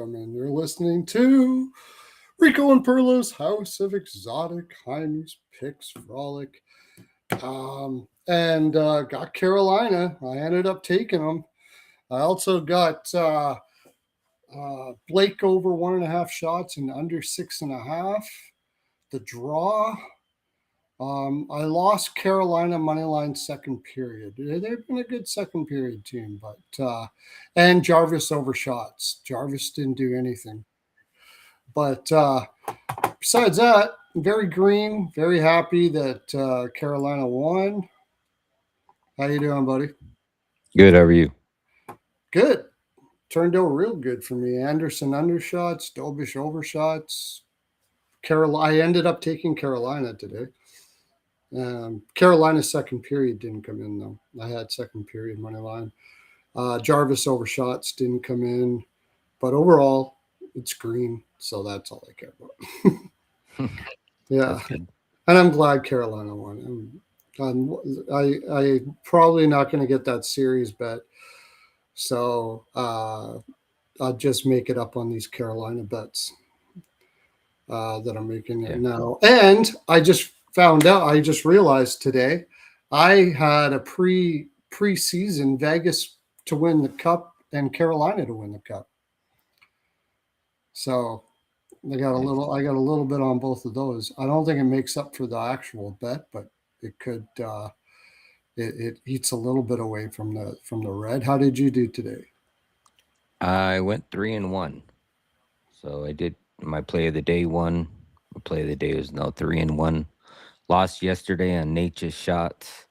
And you're listening to Rico and Pearlo's House of Exotic Hymes Picks Frolic. And got Carolina. I ended up taking them. I also got Blake over 1.5 shots and under 6.5. The draw. I lost Carolina moneyline second period. They've been a good second period team, but and Jarvis over shots. Jarvis didn't do anything. But besides that, very green, very happy that Carolina won. How you doing, buddy? Good. How are you? Good. Turned out real good for me. Anderson undershots, Dobish overshots. I ended up taking Carolina today. Carolina's second period didn't come in though. I had second period money line. Jarvis overshots didn't come in, but overall it's green, so that's all I care about. Yeah, and I'm glad Carolina won. I probably not going to get that series bet, so I'll just make it up on these Carolina bets that I'm making it now. And I just found out, I just realized today, I had a preseason Vegas to win the cup and Carolina to win the cup. So I got a little bit on both of those. I don't think it makes up for the actual bet, but it could. It eats a little bit away from the red. How did you do today? I went 3-1. So I did my play of the day one. My play of the day was now 3-1. Lost yesterday on Nature's shots.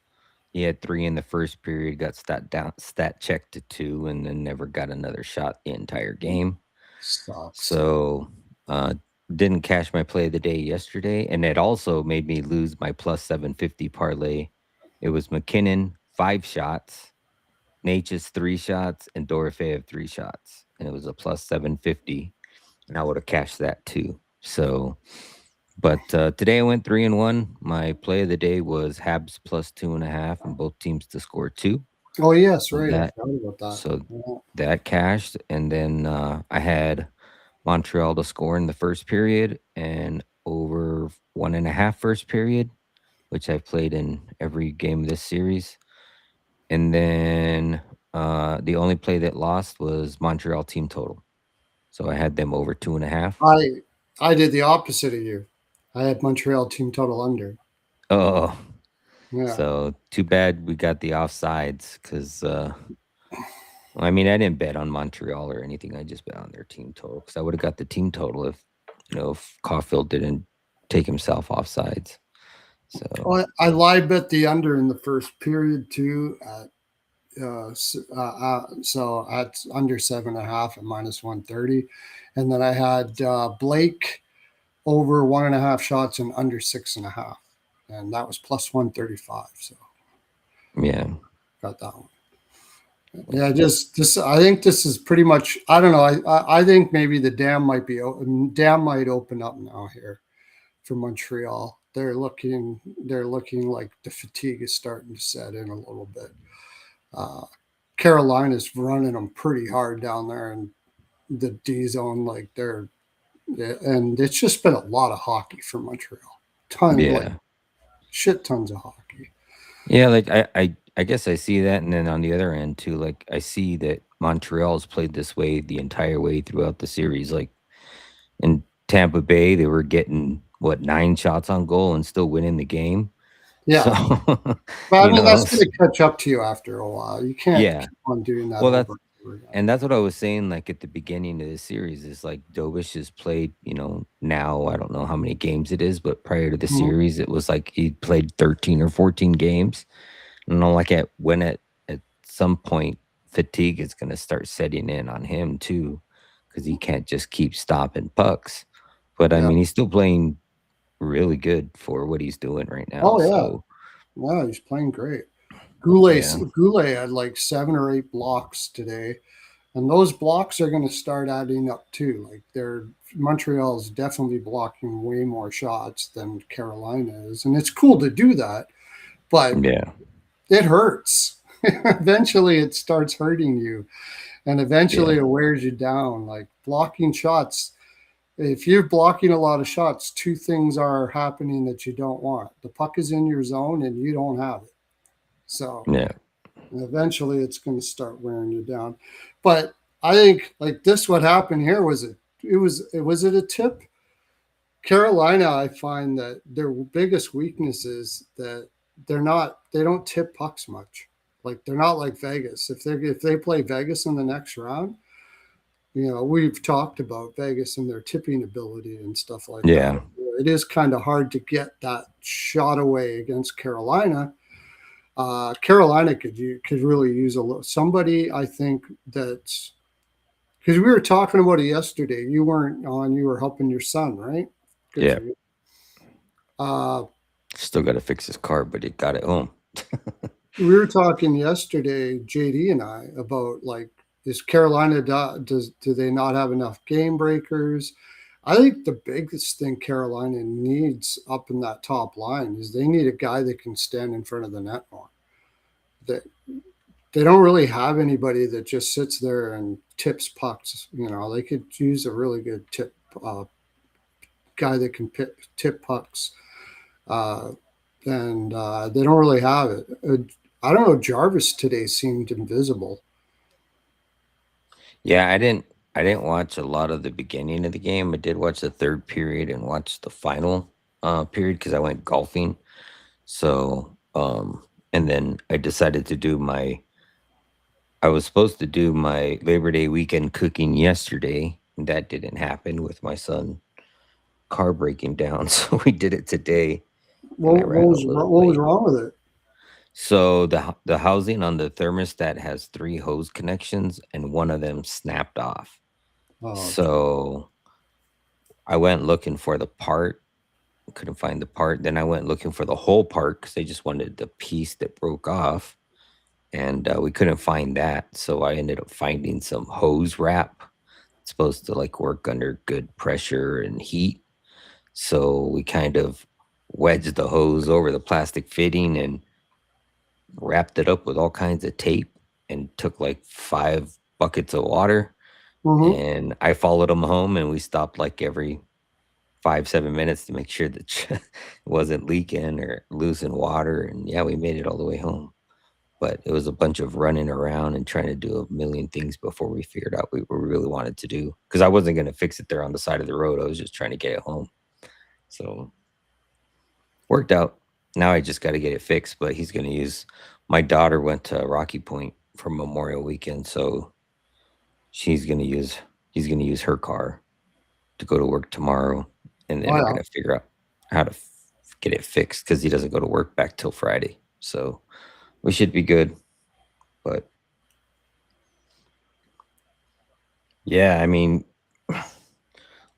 He had 3 in the first period, got stat checked to 2, and then never got another shot the entire game. Sucks. So didn't cash my play of the day yesterday, and it also made me lose my plus 750 parlay. It was McKinnon 5 shots, Nature's 3 shots, and Dorofeyev 3 shots, and it was a plus 750, and I would have cashed that too. So, but today I went 3-1. My play of the day was Habs plus 2.5, and both teams to score 2. Oh yes, So right. that, I forgot about that. so that cashed, and then I had Montreal to score in the first period and over 1.5 first period, which I've played in every game of this series. And then the only play that lost was Montreal team total. So I had them over 2.5. I did the opposite of you. I had Montreal team total under. Oh, Yeah. so too bad we got the offsides because, I mean, I didn't bet on Montreal or anything. I just bet on their team total because I would have got the team total if Caulfield didn't take himself offsides. So I live bet the under in the first period too. So at under 7.5 at minus 130, and then I had Blake over 1.5 shots and under 6.5, and that was plus 135. So yeah, got that one. Yeah, just I think this is pretty much. I don't know. I think maybe the dam might open up now here for Montreal. They're looking like the fatigue is starting to set in a little bit. Carolina's running them pretty hard down there in the D zone, and it's just been a lot of hockey for Montreal. Tons of hockey. Yeah, like I guess I see that, and then on the other end too, like I see that Montreal's played this way the entire way throughout the series. Like in Tampa Bay, they were getting 9 shots on goal and still winning the game. Yeah, so, but I mean that's going to catch up to you after a while. You can't keep on doing that. Well, and that's what I was saying. Like at the beginning of the series, is like Dobish has played. Now I don't know how many games it is, but prior to the series, it was like he played 13 or 14 games. Like at some point, fatigue is going to start setting in on him too, because he can't just keep stopping pucks. But I mean, he's still playing really good for what he's doing right now. Oh yeah, so, wow, he's playing great. Goulet had like 7 or 8 blocks today, and those blocks are going to start adding up too. Like Montreal's definitely blocking way more shots than Carolina is, and it's cool to do that, but yeah, it hurts. Eventually, it starts hurting you. and eventually Yeah. it wears you down. Like blocking shots, if you're blocking a lot of shots, two things are happening that you don't want. The puck is in your zone and you don't have it. So Yeah. and eventually it's going to start wearing you down. But I think like this, what happened here was was it a tip? Carolina, I find that their biggest weakness is that they don't tip pucks much. Like they're not like Vegas. If they play Vegas in the next round, we've talked about Vegas and their tipping ability and stuff like that. Yeah. It is kind of hard to get that shot away against Carolina. Carolina could really use somebody. I think that's because we were talking about it yesterday. You weren't on. You were helping your son, right? Good Yeah. for you. Uh, Still got to fix his car, but he got it home. we were talking yesterday, JD and I, about like is Carolina do they not have enough game breakers? I think the biggest thing Carolina needs up in that top line is they need a guy that can stand in front of the net more. That they don't really have anybody that just sits there and tips pucks. They could use a really good uh, guy that can tip pucks, uh, and they don't really have it. I don't know. Jarvis today seemed invisible. Yeah, I didn't watch a lot of the beginning of the game. I did watch the third period and watch the final period because I went golfing. So and then I decided to do my I was supposed to do my Labor Day weekend cooking yesterday. That didn't happen with my son car breaking down. So we did it today and I ran a little What was late. wrong with it? So the housing on the thermostat has three hose connections and one of them snapped off. Oh, So I went looking for the part, couldn't find the part. Then I went looking for the whole part because they just wanted the piece that broke off, and we couldn't find that. So I ended up finding some hose wrap. It's supposed to like work under good pressure and heat. So we kind of wedged the hose over the plastic fitting and wrapped it up with all kinds of tape and took like 5 buckets of water. mm-hmm. And I followed them home and we stopped like every 5, 7 minutes to make sure that it wasn't leaking or losing water. And yeah, we made it all the way home. But it was a bunch of running around and trying to do a million things before we figured out what we really wanted to do. Because I wasn't going to fix it there on the side of the road. I was just trying to get it home. So worked out. Now I just got to get it fixed. But he's going to use. My daughter went to Rocky Point for Memorial Weekend, so she's going to use. He's going to use her car to go to work tomorrow, and then Oh we're yeah. gonna figure out how to get it fixed because he doesn't go to work back till Friday. So we should be good. But yeah, I mean,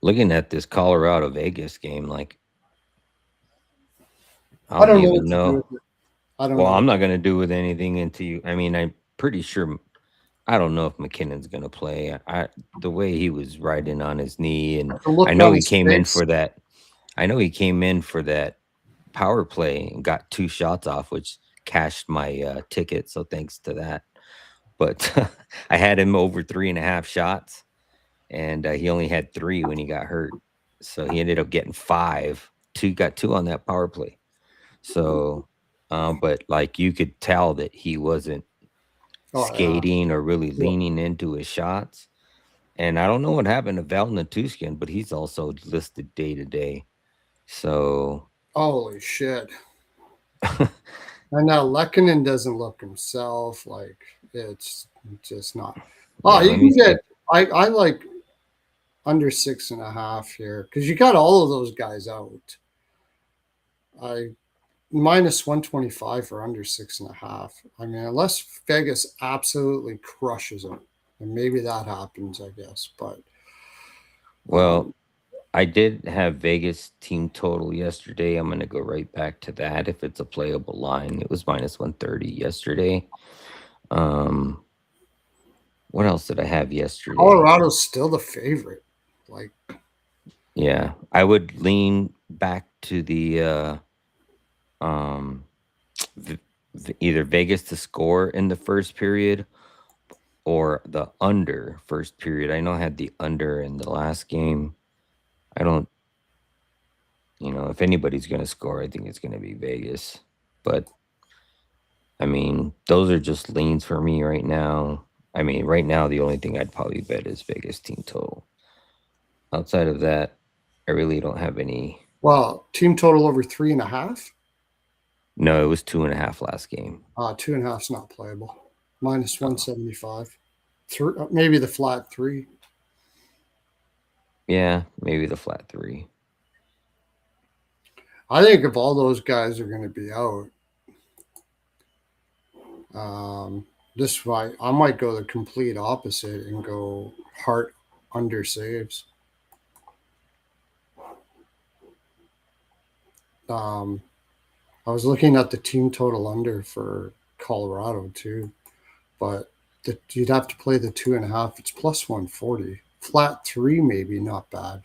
looking at this Colorado Vegas game, like I I don't don't know even what to do know. with it. I don't Well, know. I'm not gonna do with anything until you. I mean, I'm pretty sure. I don't know if McKinnon's gonna play. The way he was riding on his knee, and The I look know on he his came in face. for that. I know he came in for that power play and got 2 shots off, which cashed my, ticket, so thanks to that. But I had him over 3.5 shots, and, he only had 3 when he got hurt. So he ended up getting 5. 2 got 2 on that power play. So, but, like, you could tell that he wasn't Oh yeah. skating or really Yeah. leaning into his shots, and I don't know what happened to Val Natushkin, but he's also listed day to day. So Holy shit. And now Lekanen doesn't look himself. Like it's just not. Oh, yeah, you let me can get. see. I like under 6.5 here because you got all of those guys out. I minus 125 for under 6.5. I mean, unless Vegas absolutely crushes them, and maybe that happens, I guess. But Well, um, I did have Vegas team total yesterday. I'm going to go right back to that if it's a playable line. It was minus 130 yesterday. Um, what else did I have yesterday? Colorado's still the favorite. Like, Yeah, I would lean back to the um either Vegas to score in the first period or the under first period. I know I had the under in the last game. I don't, if anybody's going to score, I think it's going to be Vegas. But I mean, those are just leans for me right now. I mean, right now, the only thing I'd probably bet is Vegas team total. Outside of that, I really don't have any. Well, team total over 3.5. No, it was 2.5 last game. 2.5's not playable. Minus Oh. 175. Maybe the flat 3. Yeah, maybe the flat 3. I think if all those guys are going to be out, this might I might go the complete opposite and go Hart under saves. I was looking at the team total under for Colorado too, but you'd have to play the 2.5. It's plus 140. Flat 3 maybe not bad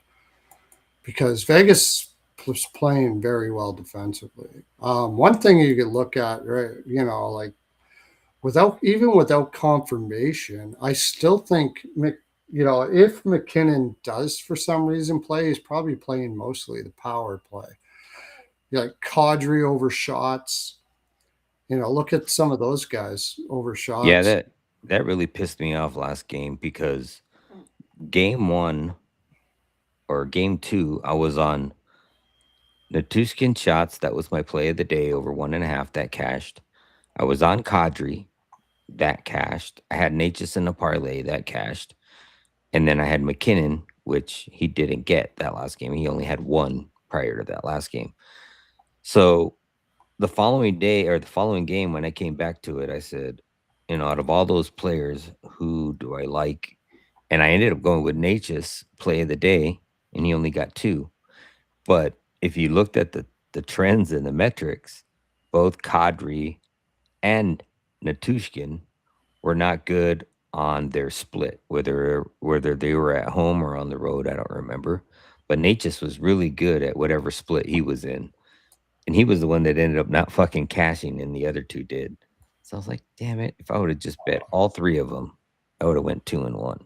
because Vegas was playing very well defensively. One thing you could look at, right? Like without confirmation, I still think if McKinnon does for some reason play, he's probably playing mostly the power play. Like Kadri over shots. Look at some of those guys over shots. Yeah, that really pissed me off last game because game 1 or game 2, I was on Natushkin shots. That was my play of the day over 1.5 that cashed. I was on Kadri. That cashed. I had Natchez in the parlay that cashed. And then I had McKinnon, which he didn't get that last game. He only had 1 prior to that last game. So the following day or the following game, when I came back to it, I said, out of all those players, who do I like? And I ended up going with Natchez play of the day, and he only got 2. But if you looked at the trends and the metrics, both Kadri and Natushkin were not good on their split, whether they were at home or on the road. I don't remember. But Natchez was really good at whatever split he was in. And he was the one that ended up not fucking cashing, and the other 2 did. So I was like, damn it. If I would have just bet all 3 of them, I would have went 2-1.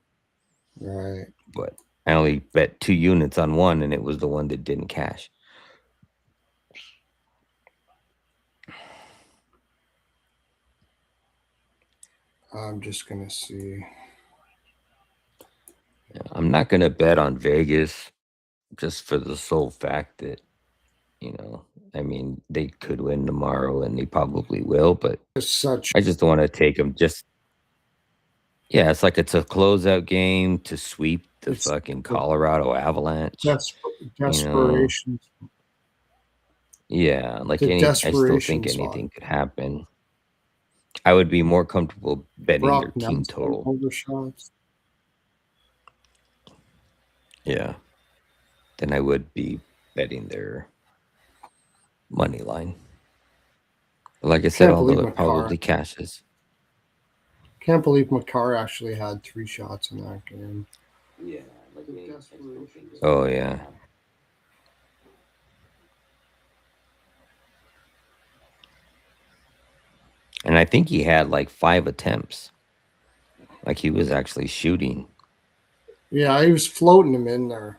Right. But I only bet 2 units on one, and it was the one that didn't cash. I'm just going to see. I'm not going to bet on Vegas just for the sole fact that, I mean, they could win tomorrow, and they probably will, but I just don't want to take them it's like it's a closeout game to sweep the fucking Colorado Avalanche. Desperation. Yeah, like I still think anything could happen. I would be more comfortable betting their team total. Overshots. Yeah. Than I would be betting their money line. But like I said, although it probably cashes. Can't believe Makar actually had 3 shots in that game. Yeah. Oh, yeah. And I think he had like 5 attempts. Like he was actually shooting. Yeah, he was floating him in there.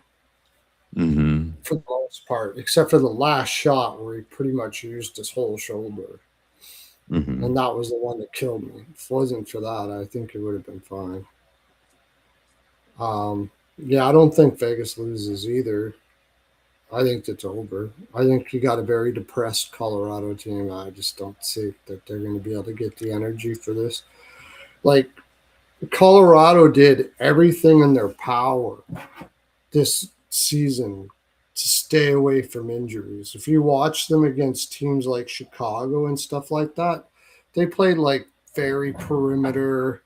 Mm-hmm. For the most part, except for the last shot where he pretty much used his whole shoulder. Mm-hmm. And that was the one that killed me. If it wasn't for that, I think it would have been fine. Yeah, I don't think Vegas loses either. I think it's over. I think you got a very depressed Colorado team. I just don't see that they're going to be able to get the energy for this. Like, Colorado did everything in their power this season to stay away from injuries. If you watch them against teams like Chicago and stuff like that, they played like very perimeter,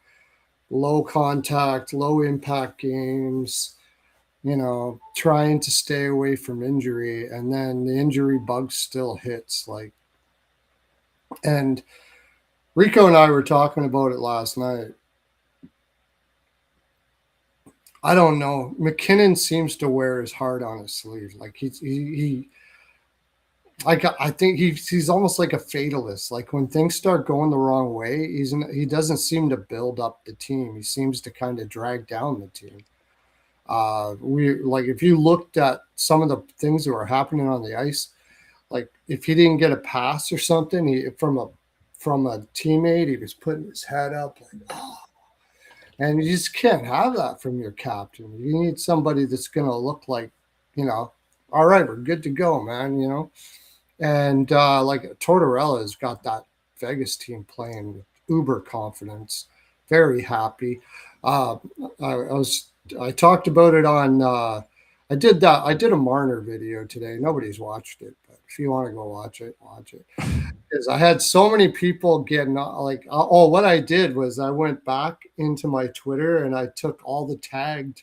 low contact, low impact games, trying to stay away from injury. And then the injury bug still hits. And Rico and I were talking about it last night. I don't know. McKinnon seems to wear his heart on his sleeve. Like he I think he's almost like a fatalist. Like when things start going the wrong way, he doesn't seem to build up the team. He seems to kind of drag down the team. We like if you looked at some of the things that were happening on the ice, like if he didn't get a pass or something, from a teammate, he was putting his head up like, oh, and you just can't have that from your captain. You need somebody that's going to look like, you know, all right, we're good to go, man. You know, and like Tortorella's got that Vegas team playing with uber confidence, very happy. Uh, I was I talked about it on. I did that. I did a Marner video today. Nobody's watched it, but if you want to go watch it, watch it. Because I had so many people getting like, oh, what I did was I went back into my Twitter and I took all the tagged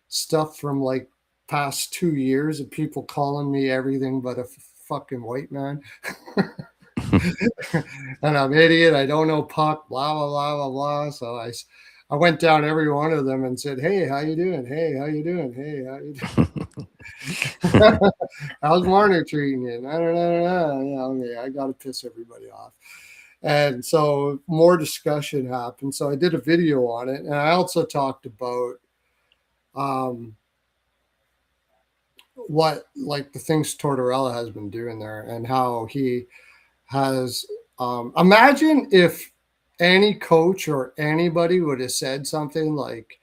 stuff from like past 2 years of people calling me everything but a fucking white man. And I'm idiot. I don't know puck, blah, blah, blah, blah, blah. So I went down every one of them and said, hey, how you doing? Hey, how you doing? Hey, how you doing? How's Marner treating you? No, no, no, no, no. Okay, I got to piss everybody off. And so more discussion happened. So I did a video on it. And I also talked about um, what, like the things Tortorella has been doing there and how he has. Imagine if any coach or anybody would have said something like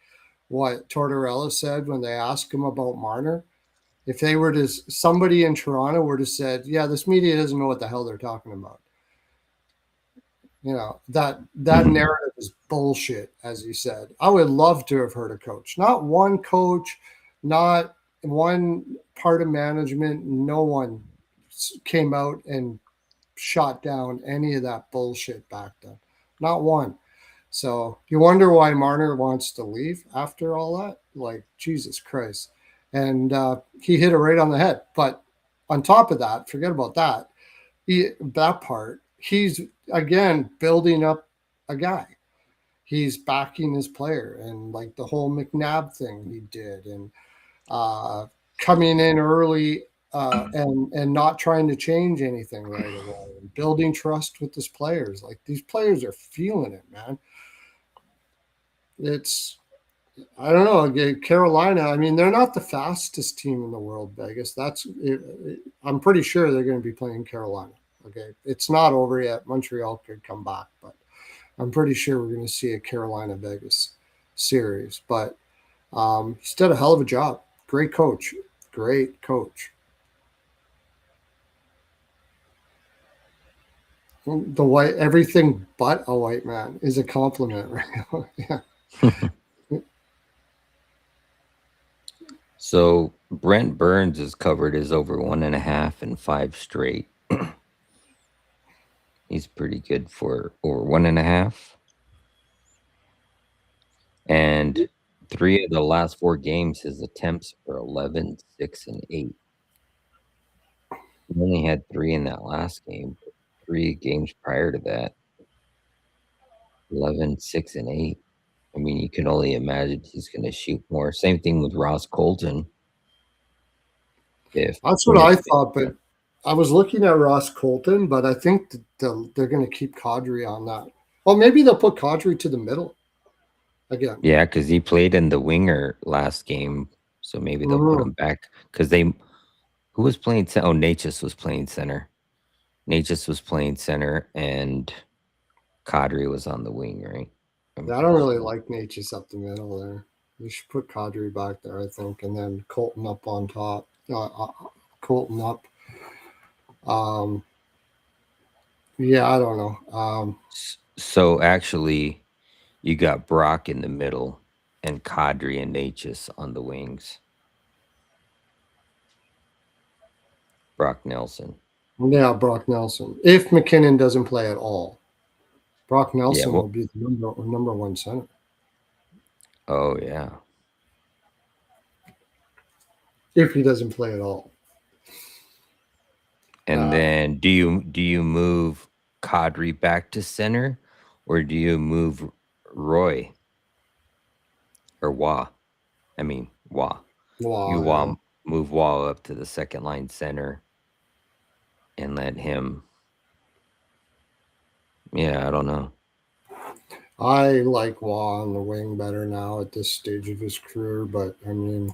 what Tortorella said when they asked him about Marner. If they were to, somebody in Toronto were to said, yeah, this media doesn't know what the hell they're talking about. You know, that narrative is bullshit, as he said. I would love to have heard a coach, not one coach, not one part of management. No one came out and shot down any of that bullshit back then. Not one. So you wonder why Marner wants to leave after all that? Like, Jesus Christ. And he hit it right on the head. But on top of that, forget about that. That part, he's again building up a guy. He's backing his player, and like the whole McNabb thing he did, and uh, coming in early and not trying to change anything right away, and building trust with his players. Like these players are feeling it, man. It's I don't know. Carolina. I mean, they're not the fastest team in the world, Vegas. I'm pretty sure they're going to be playing Carolina. Okay, it's not over yet. Montreal could come back, but I'm pretty sure we're going to see a Carolina Vegas series. But he's did a hell of a job. Great coach. Great coach. The white everything but a white man is a compliment, right? Yeah. So Brent Burns has covered his over 1.5 and 5 straight. He's pretty good for over 1.5. And 3 of the last 4 games, his attempts are 11, 6, and 8. He only had 3 in that last game. 3 games prior to that, 11, 6, and 8. I mean, you can only imagine he's going to shoot more. Same thing with Ross Colton. If That's what I thought, but I was looking at Ross Colton, but I think they're going to keep Kadri on that. Well, maybe they'll put Kadri to the middle again. Yeah, because he played in the winger last game, so maybe they'll put him back. Because who was playing? Oh, Natchez was playing center. Natchez was playing center, and Kadri was on the wing, right? Yeah, I don't really like Natchez up the middle there. You should put Kadri back there, I think, and then Colton up on top. Colton up. Yeah, I don't know. So actually, you got Brock in the middle and Kadri and Natchez on the wings. Brock Nelson. Yeah, Brock Nelson. If McKinnon doesn't play at all, Brock Nelson will be the number one center. Oh yeah. If he doesn't play at all. And then do you move Kadri back to center, or do you move Roy or Wah? I mean Wah. You yeah. move Wah up to the second line center, and let him. Yeah, I don't know. I like Waugh on the wing better now at this stage of his career, but I mean,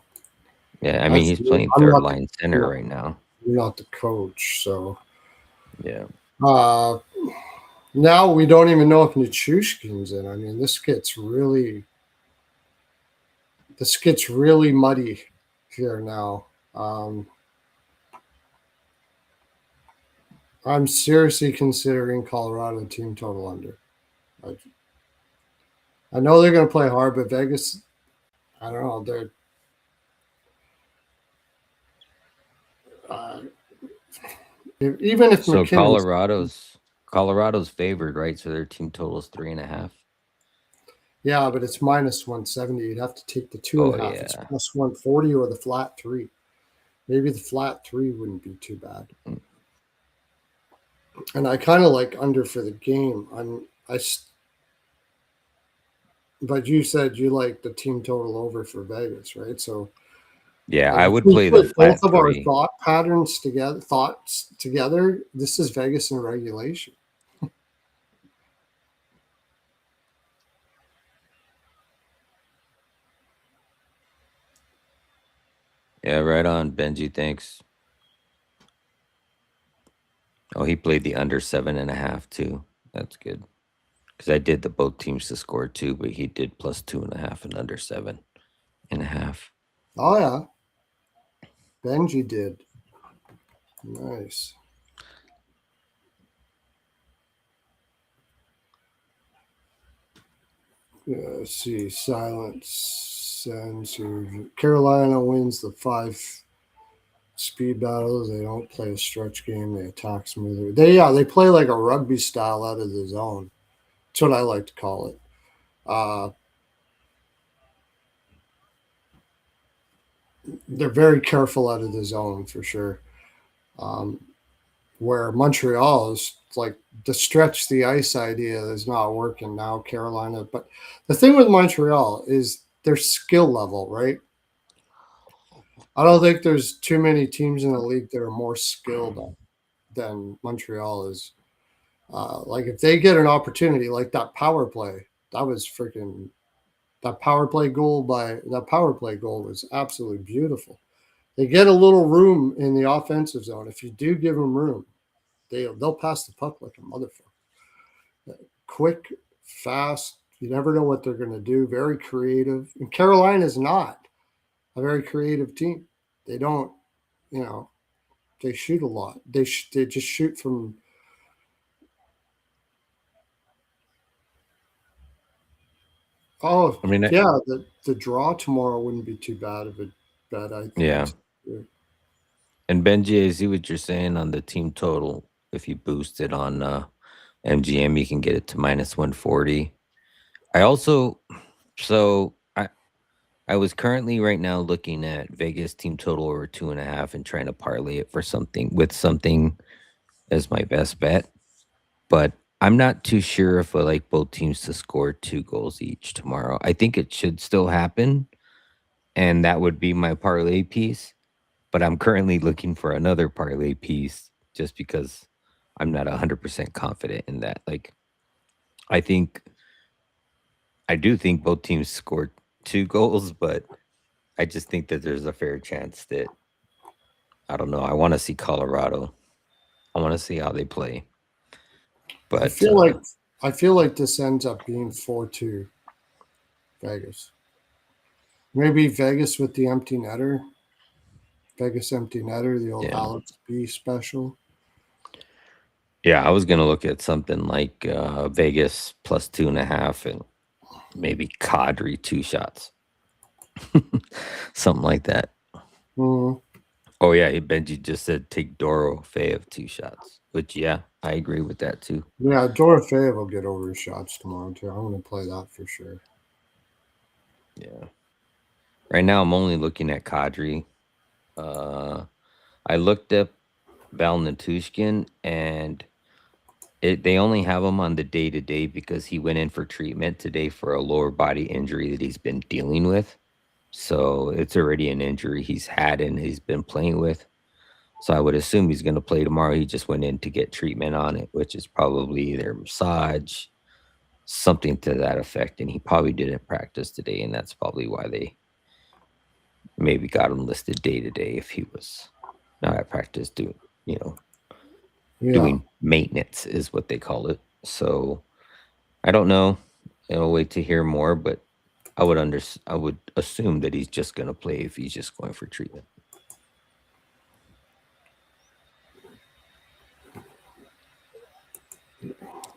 Yeah, I mean that's he's playing I'm third not line I'm center not, right now. I'm not the coach, so Yeah. uh, now we don't even know if Nichushkin's in. I mean, this gets really muddy here now. Um, I'm seriously considering Colorado team total under. I, I know they're going to play hard, but Vegas, I don't know. They're uh, even if So McKinnon's, Colorado's favored, right? So their team total is 3.5. yeah, but it's minus 170. You'd have to take the two and Oh a half. It's yeah. plus 140 or the flat three. Maybe the flat three wouldn't be too bad. Mm. And I kind of like under for the game. But you said you like the team total over for Vegas, right? So Yeah, I if would we play the put both flat of our three. thoughts together, this is Vegas in regulation. Yeah, right on, Benji. Thanks. Oh, he played the under 7.5 too. That's good. Because I did the both teams to score 2, but he did plus 2.5 and under 7.5. Oh yeah, Benji did. Nice. Yeah, let's see. Silence censored. Carolina wins the 5 speed battles. They don't play a stretch game. They attack smoothly. They play like a rugby style out of the zone. That's what I like to call it. Uh, they're very careful out of the zone for sure. Um, where Montreal is like the stretch the ice idea is not working now, Carolina. But the thing with Montreal is their skill level, right? I don't think there's too many teams in the league that are more skilled than Montreal is. Like if they get an opportunity like that power play, that was freaking that power play goal was absolutely beautiful. They get a little room in the offensive zone. If you do give them room, they'll pass the puck like a motherfucker. Quick, fast. You never know what they're going to do. Very creative. And Carolina is not a very creative team. They don't, you know, they shoot a lot. They just shoot from. Oh I mean, yeah, the draw tomorrow wouldn't be too bad of a bet. I think. yeah. And Benji, I see what you're saying on the team total. If you boost it on MGM, you can get it to minus 140. I also, so I was currently right now looking at Vegas team total over 2.5 and trying to parlay it for something as my best bet. But I'm not too sure if I like both teams to score 2 goals each tomorrow. I think it should still happen, and that would be my parlay piece. But I'm currently looking for another parlay piece just because I'm not 100% confident in that. Like, I think I do think both teams scored 2 goals, but I just think that there's a fair chance that I don't know. I want to see Colorado. I want to see how they play. I But feel like I feel like this ends up being 4-2 Vegas. Maybe Vegas with the empty netter. Vegas empty netter, the old yeah, Alex B special. yeah, I was gonna look at something like Vegas plus 2.5 and maybe Kadri 2 shots, something like that. Mm. Oh yeah, Benji just said take Doro of 2 shots, which yeah, I agree with that too. Yeah, Dorofeyev will get over his shots tomorrow too. I'm going to play that for sure. Yeah. Right now, I'm only looking at Kadri. Uh, I looked up Val Natushkin, and they only have him on the day to day because he went in for treatment today for a lower body injury that he's been dealing with. So it's already an injury he's had and he's been playing with. So I would assume he's going to play tomorrow. He just went in to get treatment on it, which is probably either massage, something to that effect. And he probably didn't practice today, and that's probably why they maybe got him listed day to day if he was not at practice doing, Yeah. doing maintenance is what they call it. So I don't know. I'll wait to hear more, but I would assume that he's just going to play if he's just going for treatment.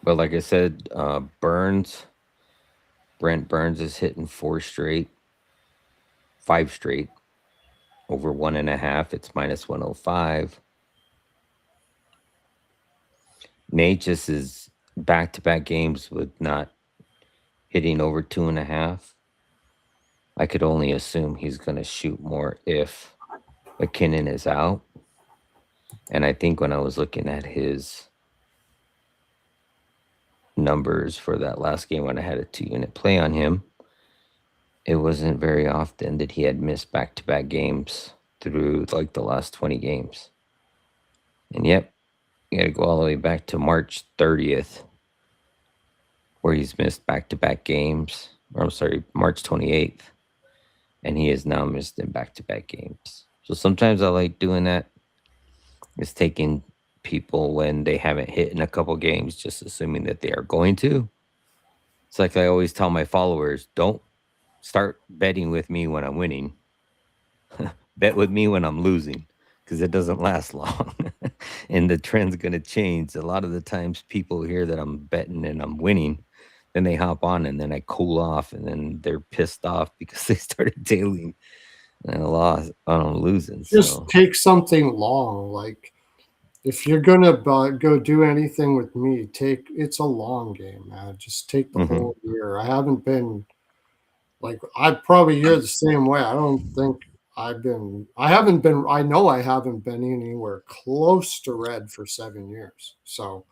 But like I said, Brent Burns is hitting 5 straight over 1.5. It's -105. Nate just is back-to-back games with not hitting over 2.5. I could only assume he's going to shoot more if McKinnon is out. And I think when I was looking at his numbers for that last game when I had a 2-unit play on him, it wasn't very often that he had missed back-to-back games through like the last 20 games. And yep, you got to go all the way back to March 30th where he's missed back-to-back games. Or I'm sorry, March 28th. And he has now missed in back-to-back games. So sometimes I like doing that. It's taking people when they haven't hit in a couple games, just assuming that they are going to. It's like I always tell my followers, don't start betting with me when I'm winning. Bet with me when I'm losing, because it doesn't last long. And the trend's going to change. A lot of the times people hear that I'm betting and I'm winning, then they hop on and then I cool off and then they're pissed off because they started tailing and I lost I'm losing. Just So take something long. Like if you're gonna go do anything with me, it's a long game, man. Just take the whole year. I haven't been like you're the same way. I don't think I haven't been I know I haven't been anywhere close to red for 7 years. So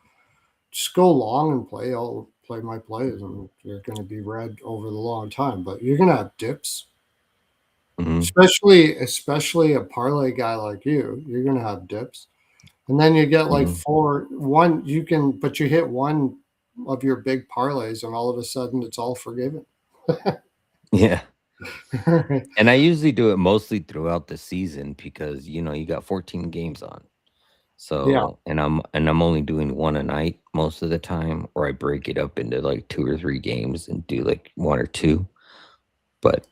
just go long and play. I'll play my plays and you're gonna be red over the long time. But you're gonna have dips. Especially a parlay guy like you're gonna have dips. And then you get like but you hit one of your big parlays and all of a sudden it's all forgiven. yeah. And I usually do it mostly throughout the season because you got 14 games on. Yeah. So I'm only doing one a night most of the time, or I break it up into like 2 or 3 games and do like 1 or 2. But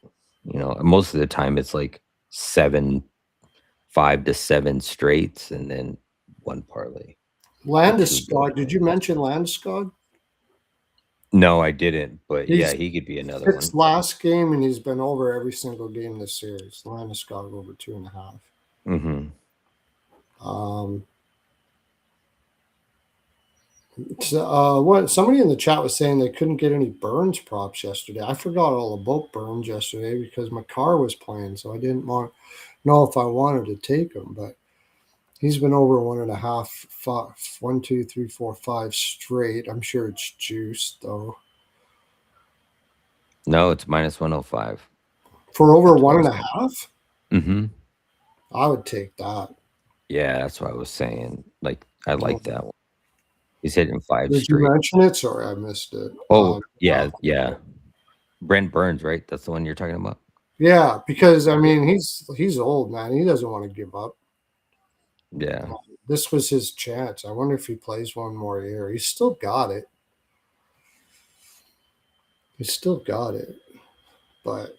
most of the time it's like 5 to 7 straights and then one parlay. Landeskog, did you mention Landeskog? No, I didn't, but yeah, He's he could be another one. last game and he's been over every single game this series. Landeskog over 2.5. Somebody in the chat was saying they couldn't get any Burns props yesterday. I forgot all about Burns yesterday because my car was playing, so I didn't know if I wanted to take him. But he's been over 1.5, 1, 2, 3, 4, 5 straight. I'm sure it's juiced though. No, it's -105 for over 1.5. I would take that. Yeah, that's what I was saying. Like I like that one. He's hitting 5 Did straight. you mention it? Sorry, I missed it. Oh, yeah. Brent Burns, right? That's the one you're talking about? Yeah, because I mean he's old, man. He doesn't want to give up. Yeah. This was his chance. I wonder if he plays one more year. He's still got it. But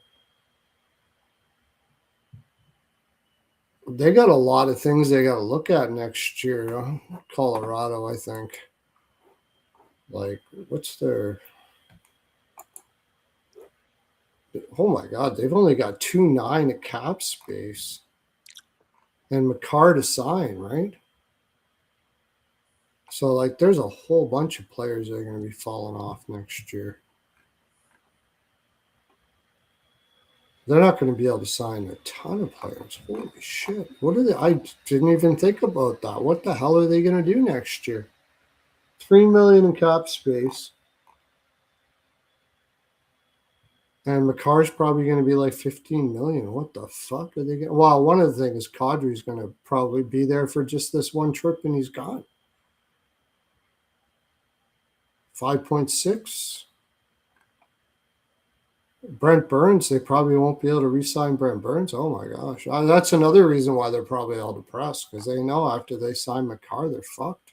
they got a lot of things they got to look at next year. Colorado, I think. Like, what's their? Oh my God, they've only got 2.9 at cap space, and McCarr to sign, right? So like, there's a whole bunch of players that are going to be falling off next year. They're not going to be able to sign a ton of players. Holy shit. What are they? I didn't even think about that. What the hell are they going to do next year? $3 million in cap space. And McCarr's probably going to be like 15 million. What the fuck are they getting? Well, one of the things is Kadri's going to probably be there for just this one trip and he's gone. 5.6. Brent Burns, they probably won't be able to re-sign Brent Burns. Oh my gosh. That's another reason why they're probably all depressed, because they know after they sign McCarr, they're fucked.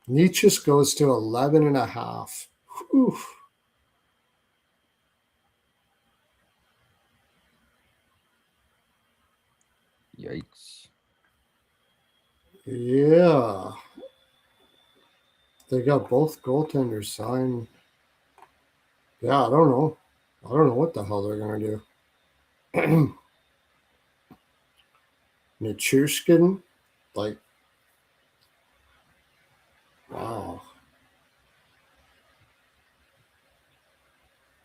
Nietzsche goes to 11.5. Whew. Yikes. Yeah. They got both goaltenders signed. Yeah, I don't know. I don't know what the hell they're going to do. Nichushkin, like, wow.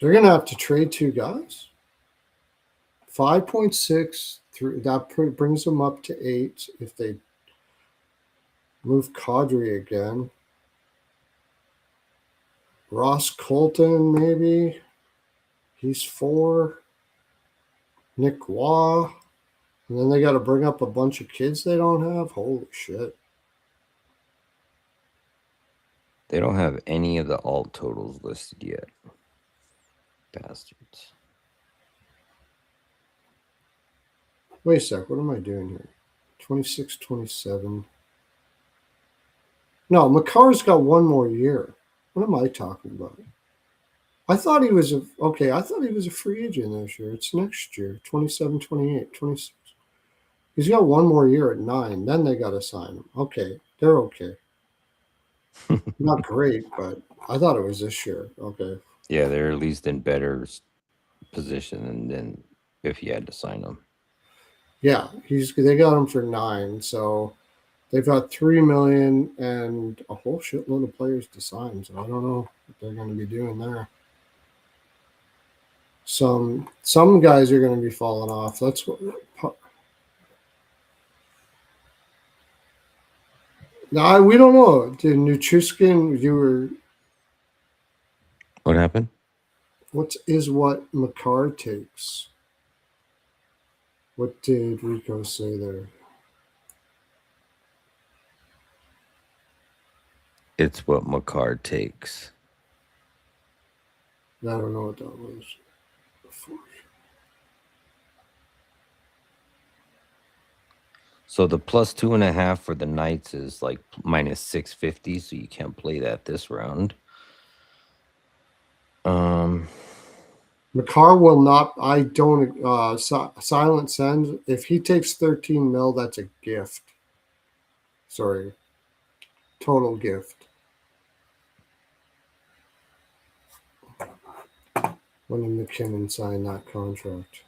They're going to have to trade two guys. 5.6 through that brings them up to 8 if they move Kadri again. Ross Colton, maybe. He's 4. Nick Waugh. And then they got to bring up a bunch of kids they don't have. Holy shit. They don't have any of the alt totals listed yet. Bastards. Wait a sec. What am I doing here? 26, 27. No, McCarr's got one more year. What am I talking about? I thought he was I thought he was a free agent this year. It's next year, 27, 28, 26. He's got one more year at 9. Then they got to sign him. Okay, they're okay. Not great, but I thought it was this year. Okay. Yeah, they're at least in better position than if you had to sign them. Yeah, they got him for 9, so they've got 3 million and a whole shitload of players to sign. So I don't know what they're going to be doing there. Some guys are going to be falling off. That's what. No, we don't know. Did Nuchuskin, you were. What happened? What McCarr takes? What did Rico say there? It's what McCarr takes. I don't know what that was. So the plus 2.5 for the Knights is like minus 650, so you can't play that this round. McCarr will not. I don't. Silent send. If he takes 13 mil, that's a gift. Sorry. Total gift. When did McKinnon sign that contract?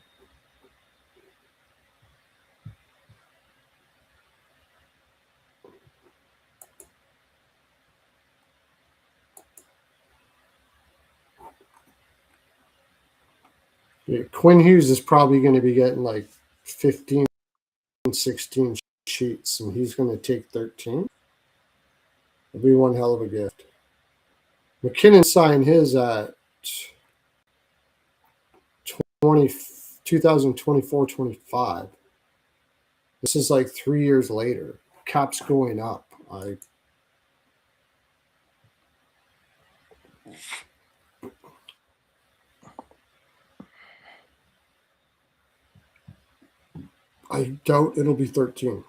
Yeah, Quinn Hughes is probably going to be getting like 15, 16 sheets, and he's going to take 13. It'll be one hell of a gift. McKinnon signed his at 2024-25. This is like 3 years later. Cap's going up. I doubt it'll be 13.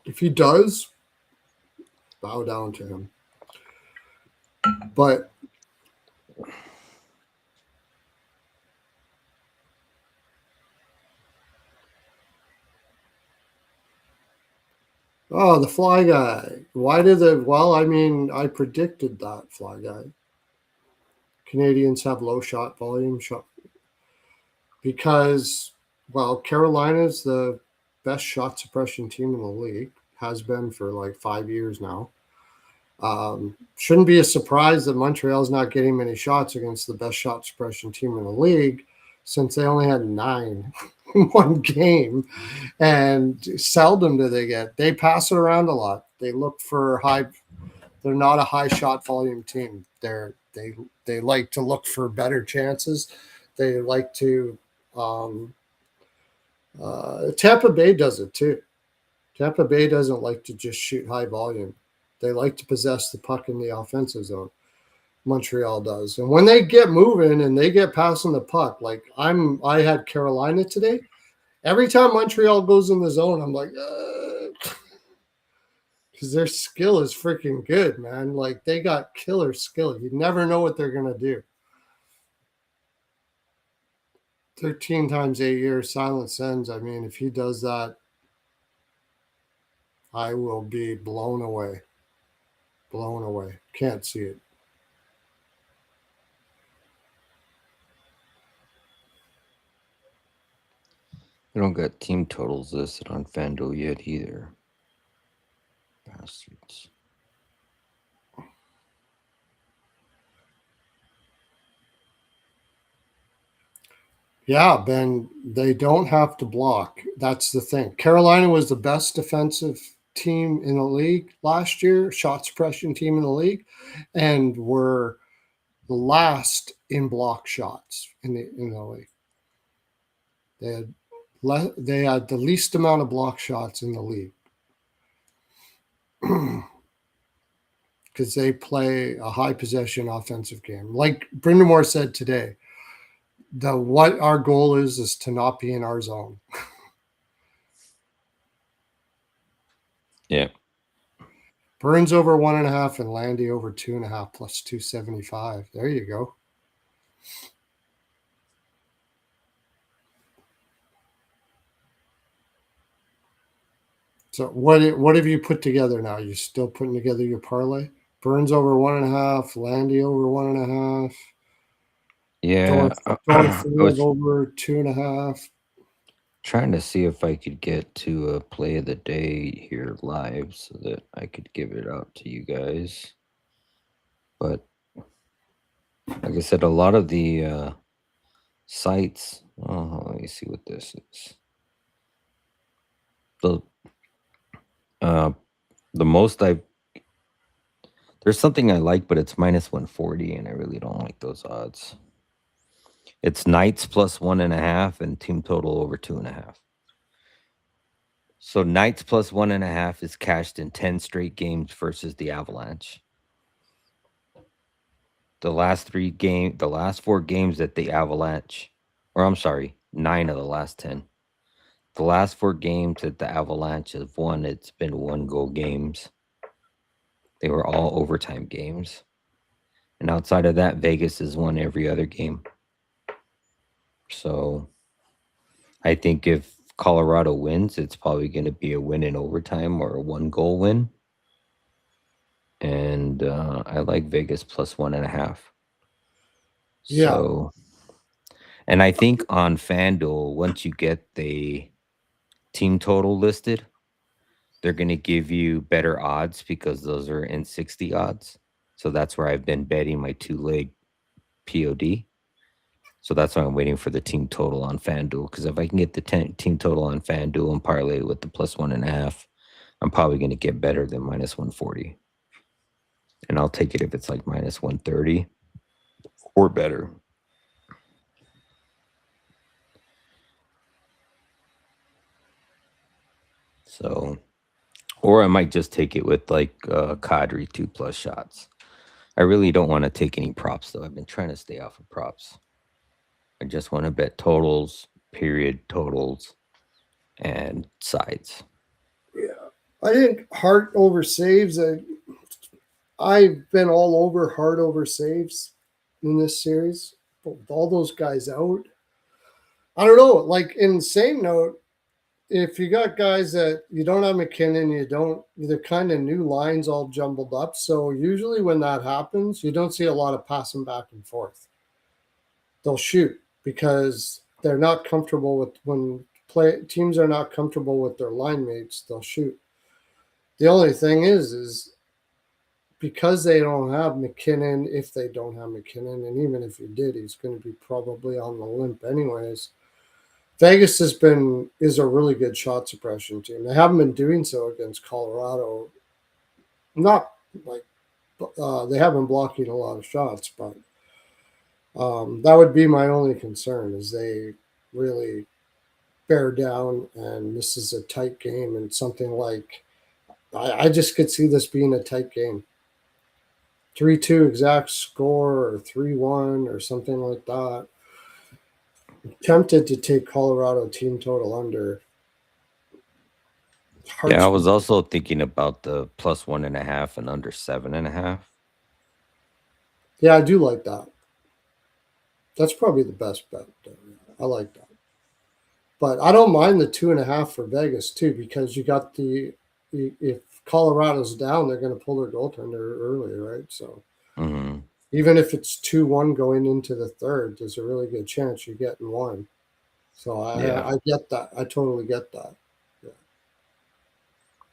If he does, bow down to him. But the fly guy. Why did I predicted that fly guy. Canadians have low shot volume because, Carolina's the best shot suppression team in the league, has been for like 5 years now. Shouldn't be a surprise that Montreal's not getting many shots against the best shot suppression team in the league, since they only had 9 one game, and seldom do they get. They pass it around a lot. They look for high. They're not a high shot volume team. They like to look for better chances. They like to. Tampa Bay does it too. Tampa Bay doesn't like to just shoot high volume. They like to possess the puck in the offensive zone. Montreal does. And when they get moving and they get passing the puck, like I had Carolina today. Every time Montreal goes in the zone, I'm like, because their skill is freaking good, man. Like they got killer skill. You never know what they're gonna do. 13 times 8 years, silent sends. I mean, if he does that, I will be blown away. Blown away. Can't see it. I don't got team totals listed on FanDuel yet either. Bastards. Yeah, Ben, they don't have to block. That's the thing. Carolina was the best defensive team in the league last year, shot suppression team in the league, and were the last in block shots in the league. They had the least amount of block shots in the league because they play a high possession offensive game. Like Brendan Moore said today, what our goal is to not be in our zone. Yeah. Burns over 1.5 and Landy over 2.5 plus 275. There you go. So what have you put together now? You still putting together your parlay? Burns over 1.5, Landy over 1.5. Yeah. I was over 2.5. trying to see if I could get to a play of the day here live so that I could give it out to you guys. But like I said, a lot of the sites. Oh, let me see what this is. The most there's something I like, but it's minus 140, and I really don't like those odds. It's Knights plus 1.5 and team total over 2.5. So Knights plus 1.5 is cashed in 10 straight games versus the Avalanche. The last 4 games that the Avalanche, or I'm sorry, 9 of the last 10. The last 4 games that the Avalanche have won, it's been 1-goal games. They were all overtime games. And outside of that, Vegas has won every other game. So I think if Colorado wins, it's probably going to be a win in overtime or a 1-goal win. And I like Vegas plus 1.5. Yeah. So, and I think on FanDuel, once you get the team total listed, they're going to give you better odds because those are in 60 odds. So that's where I've been betting my 2-leg POD. So that's why I'm waiting for the team total on FanDuel. Because if I can get the team total on FanDuel and parlay with the plus 1.5, I'm probably going to get better than minus 140. And I'll take it if it's like minus 130 or better. So, or I might just take it with like Kadri 2+ shots. I really don't want to take any props though. I've been trying to stay off of props. I just want to bet totals, period totals, and sides. Yeah. I think Hart over saves. I've been all over Hart over saves in this series. But with all those guys out, I don't know. Like in the same note, if you got guys that you don't have McKinnon, they're kind of new lines all jumbled up. So usually when that happens, you don't see a lot of passing back and forth. They'll shoot because they're not comfortable with teams are not comfortable with their line mates. They'll shoot. The only thing is because they don't have McKinnon. If they don't have McKinnon, and even if you did, he's going to be probably on the limp anyways. Vegas is a really good shot suppression team. They haven't been doing so against Colorado. Not like they have been blocking a lot of shots, but that would be my only concern is they really bear down and this is a tight game and something like I just could see this being a tight game. 3-2 exact score or 3-1 or something like that. I'm tempted to take Colorado team total under. Yeah, I Hearts. was also thinking about the +1.5 and under 7.5. Yeah, I do like that. That's probably the best bet. I like that. But I don't mind the 2.5 for Vegas too because you got if Colorado's down, they're going to pull their goaltender early, right? So Hmm. even if it's 2-1 going into the third, there's a really good chance you're getting one. So Yeah, I get that. I totally get that. Yeah.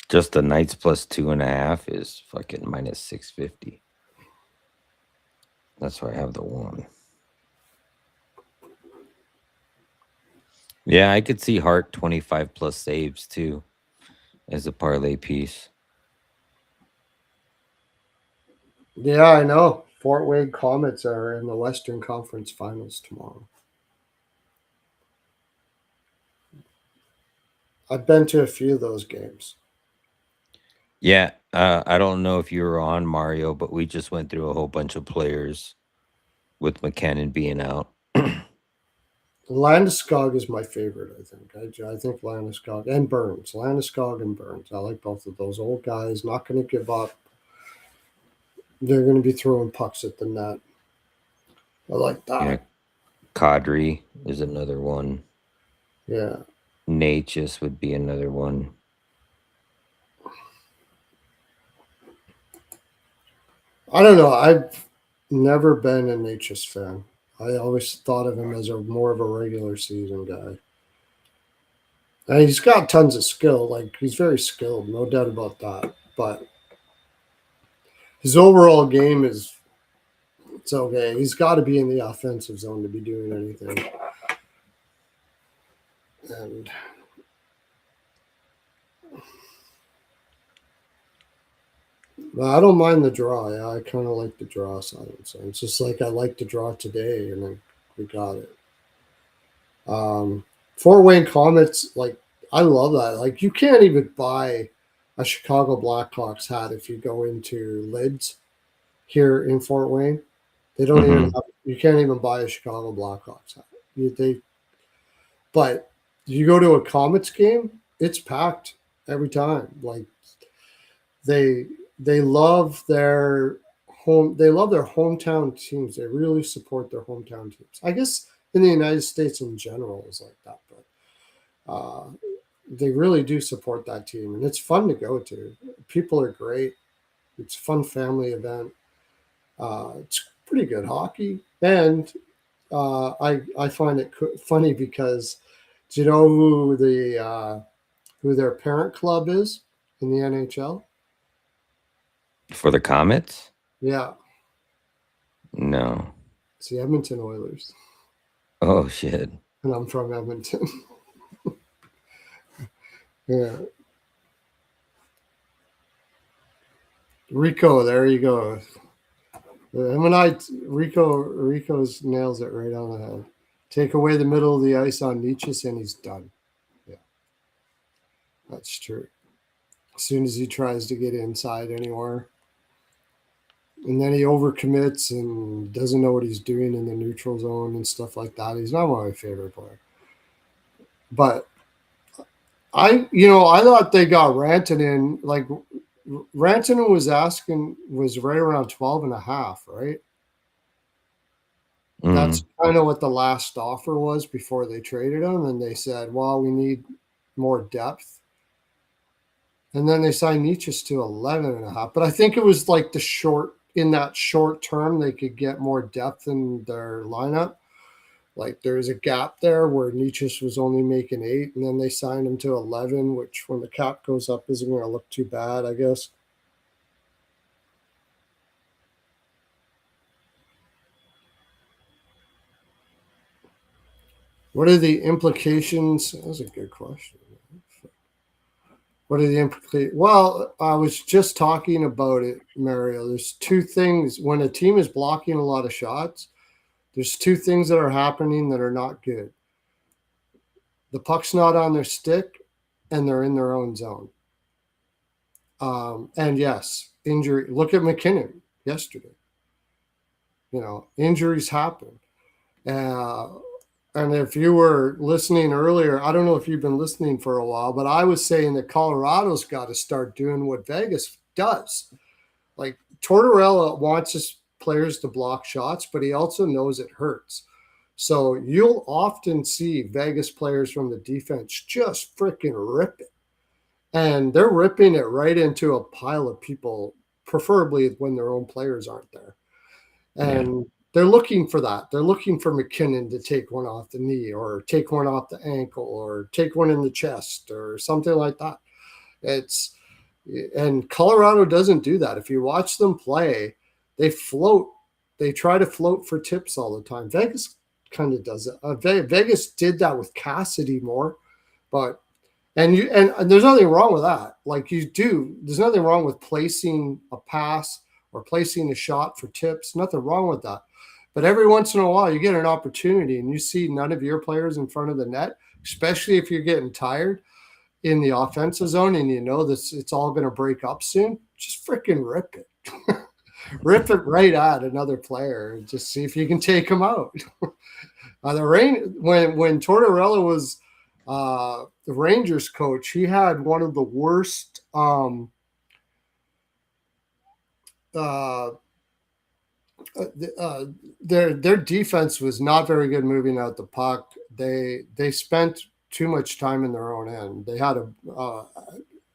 just the Knights +2.5 is fucking -650. That's why I have the one. Yeah, I could see Hart 25 plus saves too as a parlay piece. Yeah, I know. Fort Wayne Comets are in the Western Conference Finals tomorrow. I've been to a few of those games. Yeah, I don't know if you were on Mario, but we just went through a whole bunch of players with McKinnon being out. Landeskog is my favorite, I think. I think Landeskog and Burns. Landeskog and Burns. I like both of those old guys. Not going to give up. They're going to be throwing pucks at the net. I like Yeah, that. Kadri is another one. Yeah. Natchez would be another one. I don't know. I've never been a Natchez fan. I always thought of him as a more of a regular season guy. And he's got tons of skill. Like he's very skilled, no doubt about that. But his overall game is it's okay. He's got to be in the offensive zone to be doing anything. And I don't mind the draw. Yeah, I kind of like the draw side. So it's just like I like the draw today, and then we got it. Fort Wayne Comets, like I love that. Like you can't even buy a Chicago Blackhawks hat if you go into Lids here in Fort Wayne. They don't even Hmm. have. You can't even buy a Chicago Blackhawks hat. But you go to a Comets game, it's packed every time. Like they they love their they love their hometown teams. They really support their hometown teams. I guess in the United States in general is like that, but they really do support that team, and it's fun to go to. People are great. It's a fun family event. It's pretty good hockey, and I find it funny because do you know who their parent club is in the NHL? For the Comets? Yeah, No. it's the Edmonton Oilers, Oh shit. and I'm from Edmonton. Yeah, Rico, there you go. Him and Rico's nails it right on the head. Take away the middle of the ice on Nietzsche, and he's done. Yeah, that's true. As soon as he tries to get inside anywhere, and then he overcommits and doesn't know what he's doing in the neutral zone and stuff like that. He's not one of my favorite players. But I thought they got Rantanen. Like Rantanen was right around 12 and a half, right? That's Mm. kind of what the last offer was before they traded him. And they said, well, we need more depth. And then they signed Nietzsche to 11 and a half. But I think it was like in that short term, they could get more depth in their lineup. Like there's a gap there where Nietzsche was only making 8, and then they signed him to 11, which when the cap goes up isn't going to look too bad, I guess. What are the implications? That's a good question. What are the implications? Well, I was just talking about it, Mario. There's two things when a team is blocking a lot of shots. There's two things that are happening that are not good. The puck's not on their stick, and they're in their own zone. And yes, injury. Look at McKinnon yesterday. Injuries happen. Uh, and if you were listening earlier, I don't know if you've been listening for a while, but I was saying that Colorado's got to start doing what Vegas does. Like Tortorella wants his players to block shots, but he also knows it hurts. So you'll often see Vegas players from the defense just freaking rip it. And they're ripping it right into a pile of people, preferably when their own players aren't there. And they're looking for that. They're looking for McKinnon to take one off the knee or take one off the ankle or take one in the chest or something like that. And Colorado doesn't do that. If you watch them play, they float. They try to float for tips all the time. Vegas kind of does it. Vegas did that with Cassidy more, but and there's nothing wrong with that. Like there's nothing wrong with placing a pass or placing a shot for tips. Nothing wrong with that. But every once in a while, you get an opportunity and you see none of your players in front of the net, especially if you're getting tired in the offensive zone and you know this it's all going to break up soon. Just freaking rip it. Rip it right at another player and just see if you can take them out. When Tortorella was the Rangers coach, he had one of the worst their defense was not very good moving out the puck. They spent too much time in their own end. They had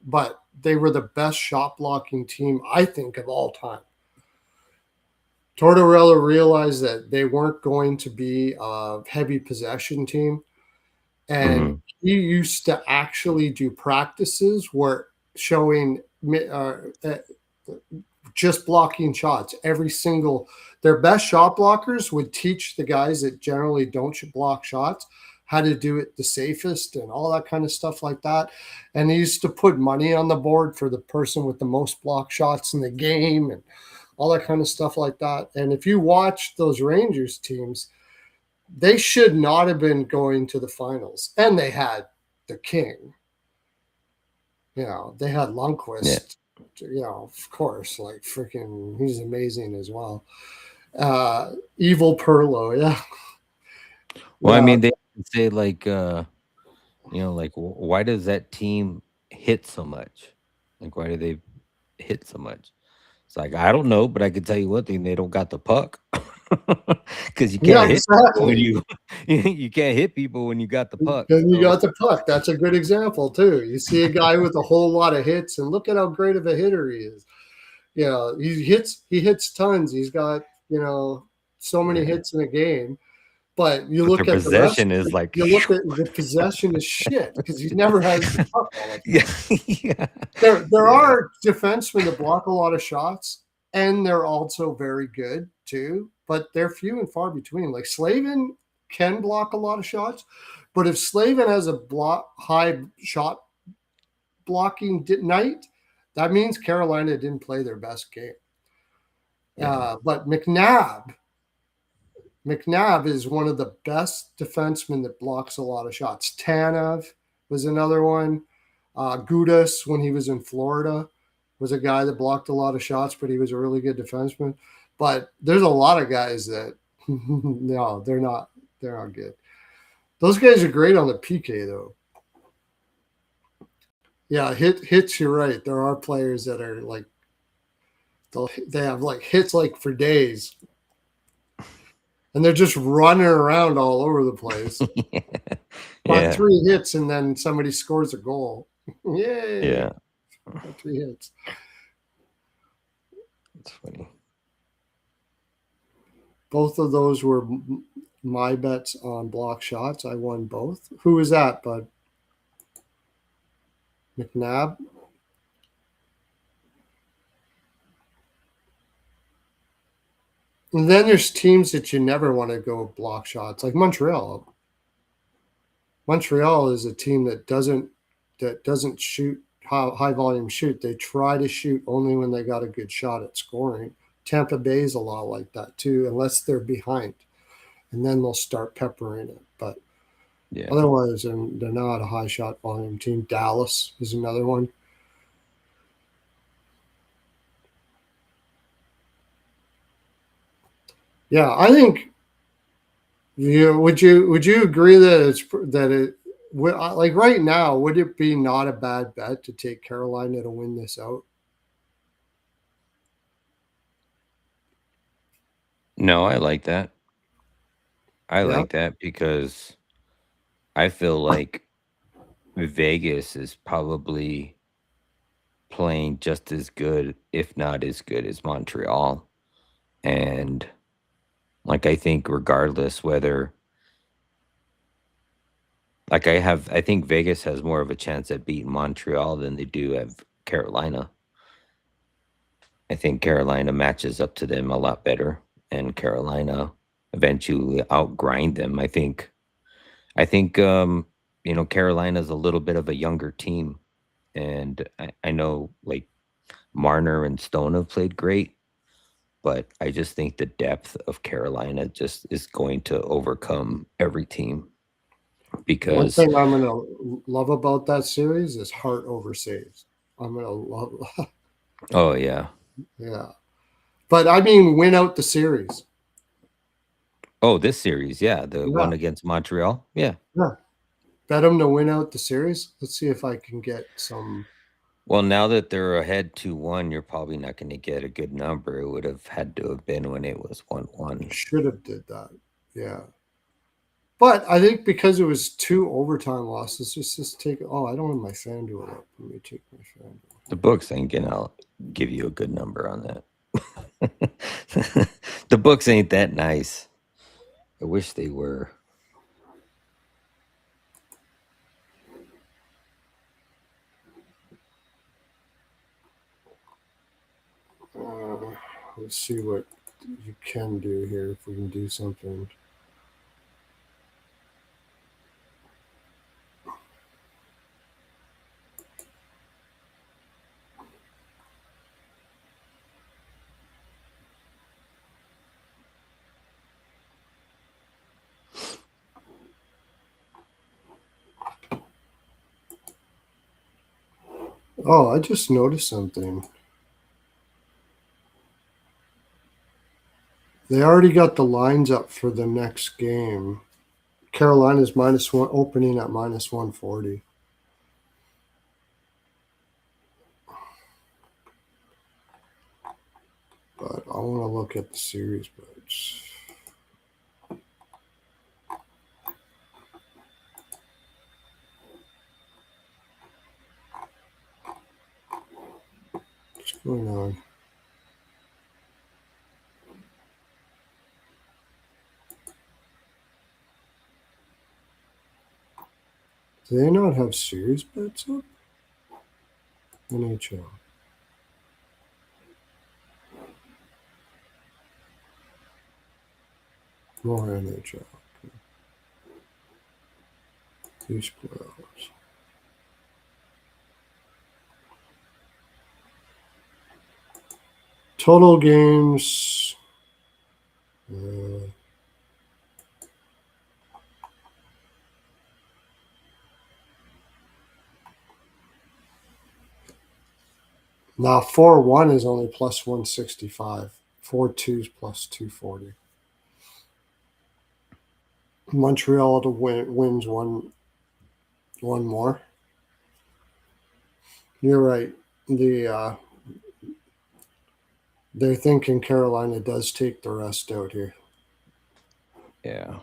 but they were the best shot blocking team, I think, of all time. Tortorella realized that they weren't going to be a heavy possession team. And he used to actually do practices where showing just blocking shots. Their best shot blockers would teach the guys that generally don't block shots how to do it the safest and all that kind of stuff like that. And he used to put money on the board for the person with the most block shots in the game and all that kind of stuff like that. And if you watch those Rangers teams, they should not have been going to the finals. And they had the king. They had Lundqvist. Of course, like freaking, he's amazing as well. Evil Pearlo, yeah. Well, I mean, they say like, why does that team hit so much? Like, why do they hit so much? It's like, I don't know, but I can tell you one thing: they don't got the puck because you can't hit people when you can't hit people when you got the puck. Then you got the puck. That's a good example too. You see a guy with a whole lot of hits, and look at how great of a hitter he is. He hits tons. He's got so many hits in a game. But you look at possession is like you look at the possession is shit because he never has the puck all the time. Yeah. There are defensemen that block a lot of shots, and they're also very good too, but they're few and far between. Like Slavin can block a lot of shots, but if Slavin has a high shot blocking night, that means Carolina didn't play their best game. But McNabb is one of the best defensemen that blocks a lot of shots. Tanev was another one. Gudas, when he was in Florida, was a guy that blocked a lot of shots, but he was a really good defenseman. But there's a lot of guys that no, they're not good. Those guys are great on the PK though. Yeah, hits. You're right. There are players that are like they have like hits like for days. And they're just running around all over the place. Got 3 hits, and then somebody scores a goal. Yay! Yeah. 3 hits. That's funny. Both of those were my bets on block shots. I won both. Who was that, bud? McNabb? And then there's teams that you never want to go block shots, like Montreal. Montreal is a team that doesn't shoot high volume shoot. They try to shoot only when they got a good shot at scoring. Tampa Bay is a lot like that too, unless they're behind, and then they'll start peppering it. But Yeah. otherwise, they're not a high shot volume team. Dallas is another one. Yeah, I think. Would you agree that like right now, would it be not a bad bet to take Carolina to win this out? No, I like that. I Yeah. like that because I feel like Vegas is probably playing just as good, if not as good as Montreal. And like I think regardless whether I think Vegas has more of a chance at beating Montreal than they do at Carolina. I think Carolina matches up to them a lot better and Carolina eventually outgrind them. I think Carolina's a little bit of a younger team. And I know like Marner and Stone have played great, but I just think the depth of Carolina just is going to overcome every team One because thing I'm gonna love about that series is heart over saves. I'm gonna love, oh yeah. yeah. But I mean, win out the series. Oh, this series, yeah, the Yeah, one against Montreal. Yeah. yeah. Bet them to win out the series. Let's see if I can get some. Well, now that they're ahead 2-1, you're probably not going to get a good number. It would have had to have been when it was 1-1. Should have did that. Yeah. But I think because it was two overtime losses, just take. Oh, I don't have my FanDuel up. Let me take my FanDuel. The books ain't gonna give you a good number on that. The books ain't that nice. I wish they were. Let's see what you can do here if we can do something. Oh, I just noticed something. They already got the lines up for the next game. Carolina's -1 opening at -140. But I want to look at the series bets. What's going on? Do they not have series bets up? NHL. More NHL. Okay. These playoffs. Total games. Uh, Now 4-1 is only +165. 4-2 is +240. Montreal to wins one more. You're right. They're thinking Carolina does take the rest out here. Yeah.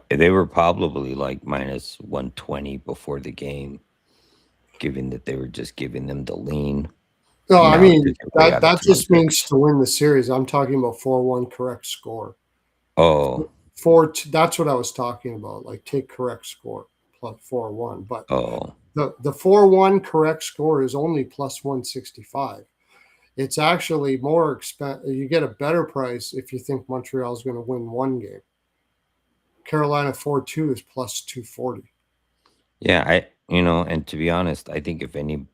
They were probably like -120 before the game, given that they were just giving them the lean. No, And I now they're mean taking way that out of that just means context. to win the series. I'm talking about 4-1 correct score. Oh, That's what I was talking about. Like take correct score plus 4-1. But oh, the 4-1 correct score is only +165. It's actually more expensive. You get a better price if you think Montreal is going to win one game. Carolina 4-2 is plus 240. Yeah, and to be honest, I think if any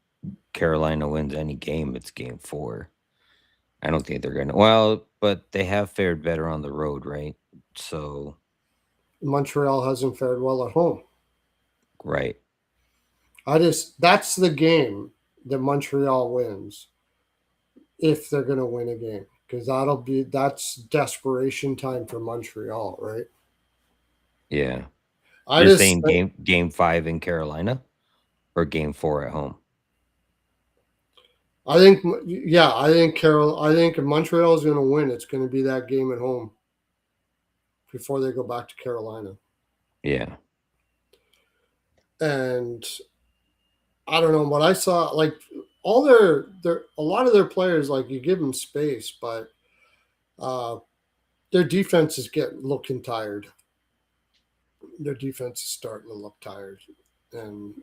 Carolina wins any game, it's game 4. I don't think they're gonna. Well, but they have fared better on the road, right? So, Montreal hasn't fared well at home. right. That's the game that Montreal wins if they're going to win a game, because that's desperation time for Montreal, right? Yeah. I You're just saying game 5 in Carolina or game 4 at home? I think yeah, I think if Montreal is going to win, it's going to be that game at home before they go back to Carolina. Yeah. And I don't know what I saw. Like all their a lot of their players, like you give them space, but uh, their defense is looking tired. Their defense is starting to look tired, and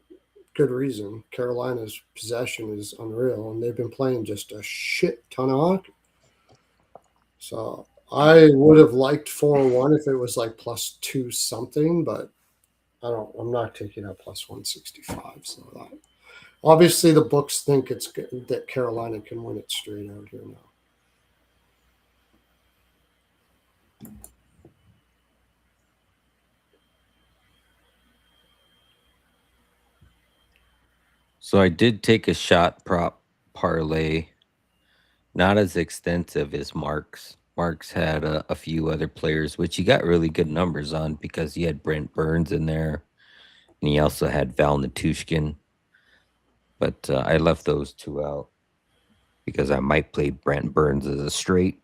good reason. Carolina's possession is unreal, and they've been playing just a shit ton of hockey. So I would have liked 4-1 if it was like plus 2 something, but I'm not taking a plus 165. So obviously the books think it's good that Carolina can win it straight out here now. So I did take a shot prop parlay, not as extensive as Mark's. Mark's had a few other players, which he got really good numbers on because he had Brent Burns in there, and he also had Val Natushkin. But I left those 2 out because I might play Brent Burns as a straight,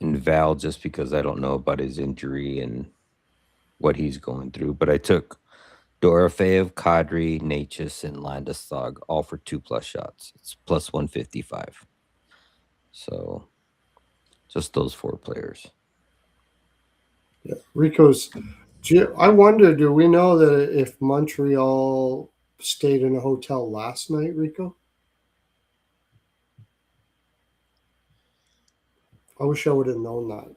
and Val just because I don't know about his injury and what he's going through. But I took Dorofeev, Kadri, Natchez, and Landeskog all for 2+ shots. It's plus 155. So just those 4 players. Yeah, Rico's. I wonder, do we know that if Montreal stayed in a hotel last night, Rico? I wish I would have known that.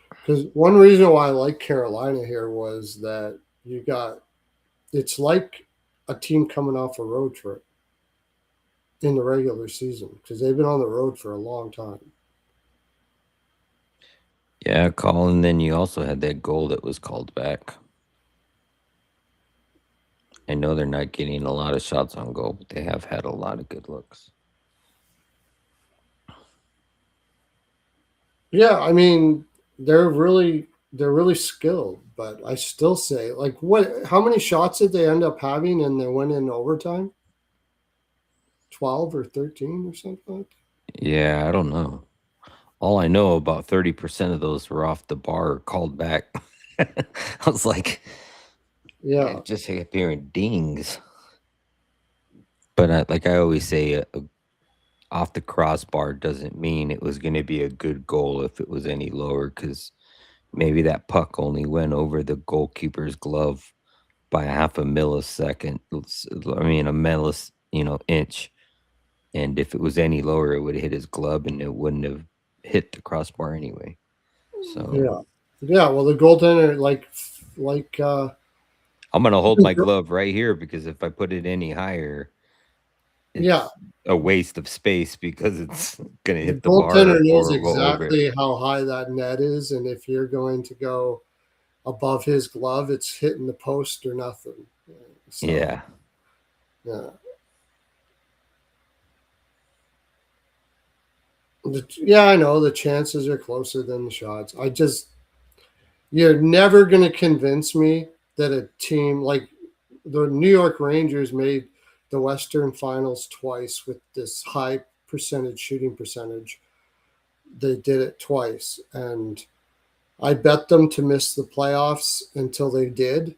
Because one reason why I like Carolina here was that it's like a team coming off a road trip in the regular season because they've been on the road for a long time. Yeah, Colin, then you also had that goal that was called back. I know they're not getting a lot of shots on goal, but they have had a lot of good looks. Yeah, I mean, they're really skilled, but I still say like how many shots did they end up having and they went in overtime? 12 or 13 or something like that? Yeah, I don't know. All I know, about 30% of those were off the bar or called back. I was like, Yeah. it just kept hearing dings. But like I always say, off the crossbar doesn't mean it was going to be a good goal if it was any lower, because maybe that puck only went over the goalkeeper's glove by a half a millisecond. I mean, a inch. And if it was any lower, it would have hit his glove and it wouldn't have hit the crossbar anyway. So Yeah. Yeah, well the goaltender I'm gonna hold my glove right here because if I put it any higher, it's yeah, a waste of space because it's gonna the hit the bar goaltender knows or go over it. exactly how high that net is, and if you're going to go above his glove, it's hitting the post or nothing. So Yeah. yeah. Yeah, I know the chances are closer than the shots. You're never going to convince me that a team like the New York Rangers made the Western Finals twice with this high shooting percentage. They did it twice, and I bet them to miss the playoffs until they did,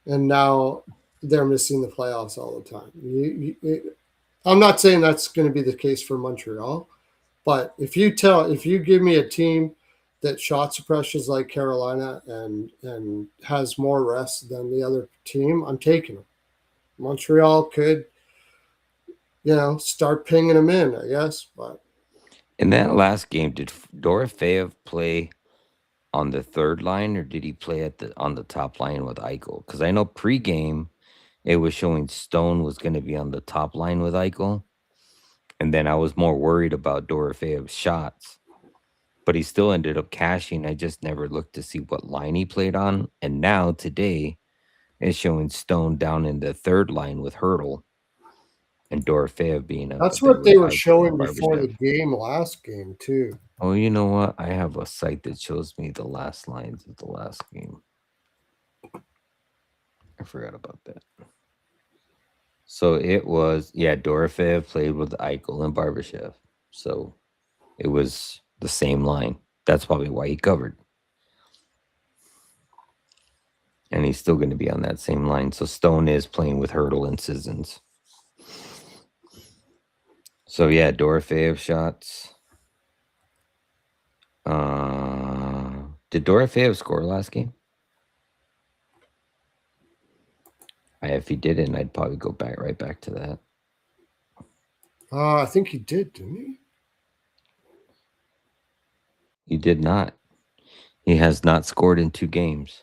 and now they're missing the playoffs all the time. I'm not saying that's going to be the case for Montreal, but if you give me a team that shot suppresses like Carolina and has more rest than the other team, I'm taking them. Montreal could, start pinging them in, I guess, but In that last game, did Dorofeyev play on the third line, or did he play on the top line with Eichel? Because I know pregame it was showing Stone was going to be on the top line with Eichel, and then I was more worried about Dorofeyev's shots, but he still ended up cashing. I just never looked to see what line he played on, and now today it's showing Stone down in the third line with Hurdle, and Dorofeyev being up That's there what with they were Eichel and showing before the Barbashev. game last game too. Oh, you know what? I have a site that shows me the last lines of the last game. I forgot about that. So it was, yeah, Dorofeyev played with Eichel and Barbashev. So it was the same line. That's probably why he covered. And he's still going to be on that same line. So Stone is playing with Hurdle and Sissons. So yeah, Dorofeyev shots. Did Dorofeyev score last game? If he didn't, I'd probably go right back to that. I think he did, didn't he? He did not. He has not scored in 2 games.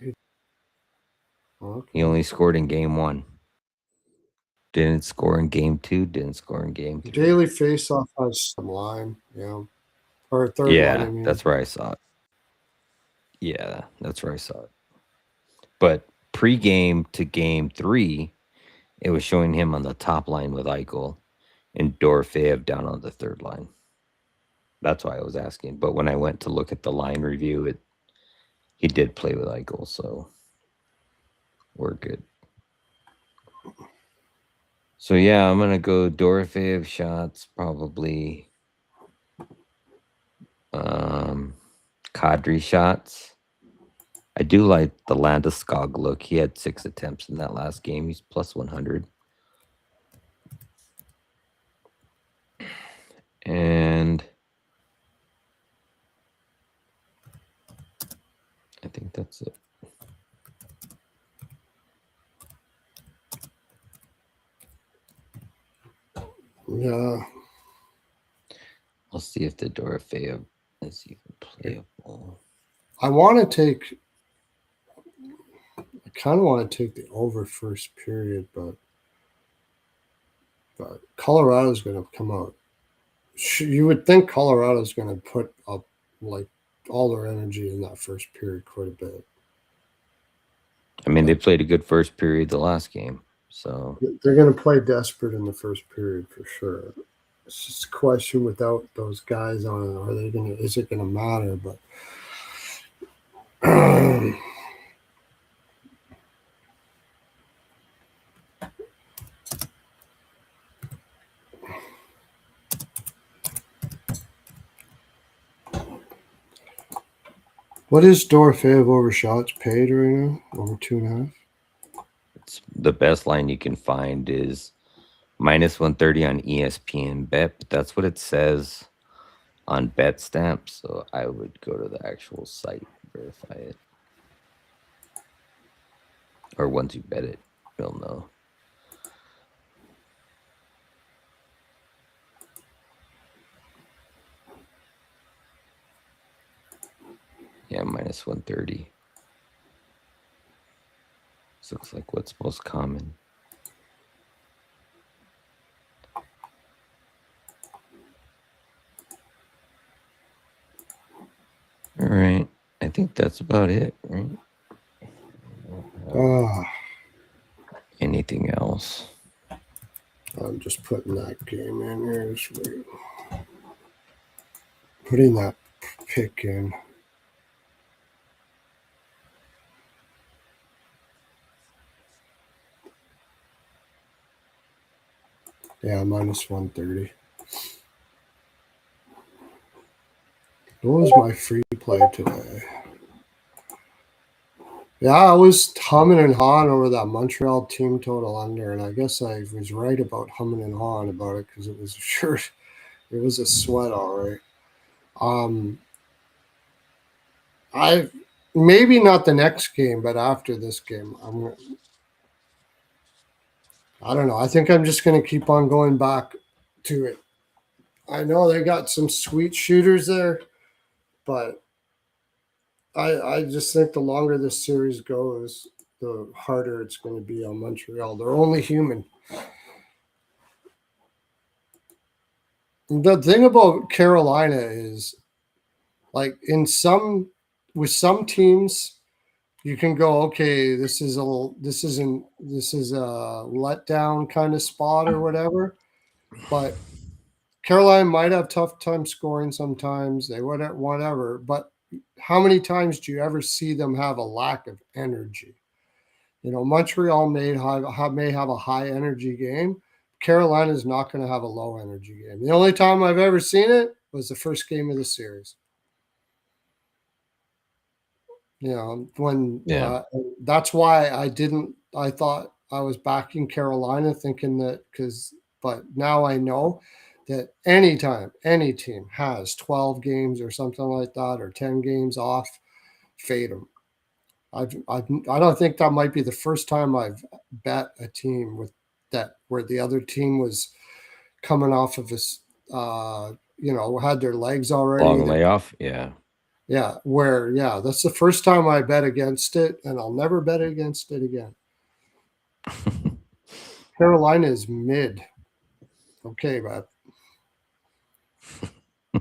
Okay. He only scored in game 1. Didn't score in game 2. Didn't score in game 3. Daily faceoff has some line, yeah, or third line. I mean, That's where I saw it. Yeah, that's where I saw it. But pre-game to game 3, it was showing him on the top line with Eichel and Dorofeyev down on the third line. That's why I was asking. But when I went to look at the line review, he did play with Eichel, so we're good. So yeah, I'm gonna go Dorofeyev shots, probably Kadri shots. I do like the Landeskog look. He had 6 attempts in that last game. He's plus 100. And I think that's it. Yeah. I'll see if the Dorofeyev is even playable. I kind of want to take the over first period, but Colorado's going to come out. You would think Colorado's going to put up like all their energy in that first period quite a bit. I mean, they played a good first period the last game, so they're going to play desperate in the first period for sure. It's just a question without those guys on it. Are they going to? Is it going to matter? But what is Dorofeyev over shots paid right now? Over 2.5. it's the best line you can find is minus 130 on ESPN Bet, but that's what it says on BetStamp. So I would go to the actual site, verify it, or once you bet it, you'll know. Yeah, minus 130. This looks like what's most common. All right. I think that's about it, right? Anything else? I'm just putting that game in here. Putting that pick in. Yeah, minus 130. What was my free play today? Yeah, I was humming and hawing over that Montreal team total under, and I guess I was right about humming and hawing about it because it was it was a sweat, all right. I maybe not the next game, but after this game, I don't know. I think I'm just going to keep on going back to it I know they got some sweet shooters there, but I just think the longer this series goes, the harder it's going to be on Montreal. They're only human. The thing about Carolina is, like, in some with some teams, you can go, okay, this is a letdown kind of spot or whatever. But Carolina might have tough time scoring sometimes. They would whatever. But how many times do you ever see them have a lack of energy? You know, Montreal may have a high energy game. Carolina is not going to have a low energy game. The only time I've ever seen it was the first game of the series. You know, when Yeah. that's why I thought I was backing Carolina, thinking that but now I know that anytime any team has 12 games or something like that, or 10 games off, fade them. I don't think that might be the first time I've bet a team with that where the other team was coming off of this, had their legs already. Long layoff. Yeah. Yeah, that's the first time I bet against it, and I'll never bet against it again. Carolina is mid. Okay, but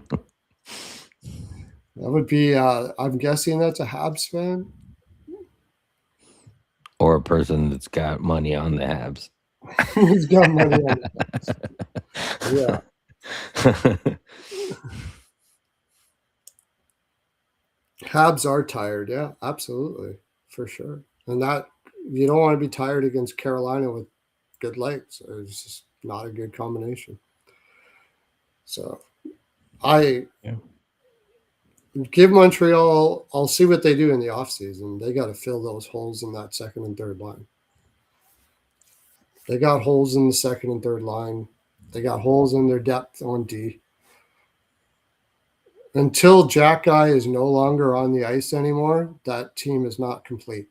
that would be. I'm guessing that's a Habs fan. Or a person that's got money on the Habs. He's got money on the Habs. Yeah. Habs are tired. Yeah, absolutely, for sure. And that you don't want to be tired against Carolina with good legs. It's just not a good combination. So I Yeah. give Montreal. I'll see what they do in the offseason. They got to fill those holes in that second and third line. They got holes in the second and third line. They got holes in their depth on D. Until Jack Guy is no longer on the ice anymore, that team is not complete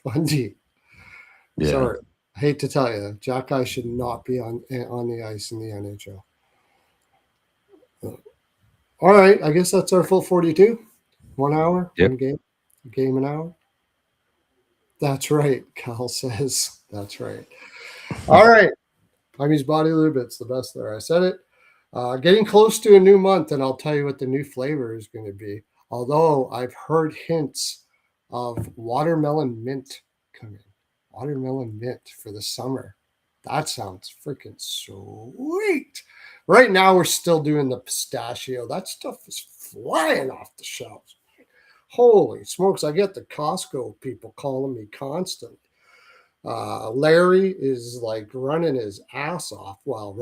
on D. Yeah. Sorry, I hate to tell you, Jack Guy should not be on the ice in the NHL. All right, I guess that's our full 42. 1 hour, Yep. one game an hour. That's right, Cal says. That's right. All right, Hymes Body Lube, it's the best there. I said it. Getting close to a new month, and I'll tell you what the new flavor is going to be. Although I've heard hints of watermelon mint coming. Watermelon mint for the summer. That sounds freaking sweet. Right now, we're still doing the pistachio. That stuff is flying off the shelves. Holy smokes. I get the Costco people calling me constantly. Larry is like running his ass off while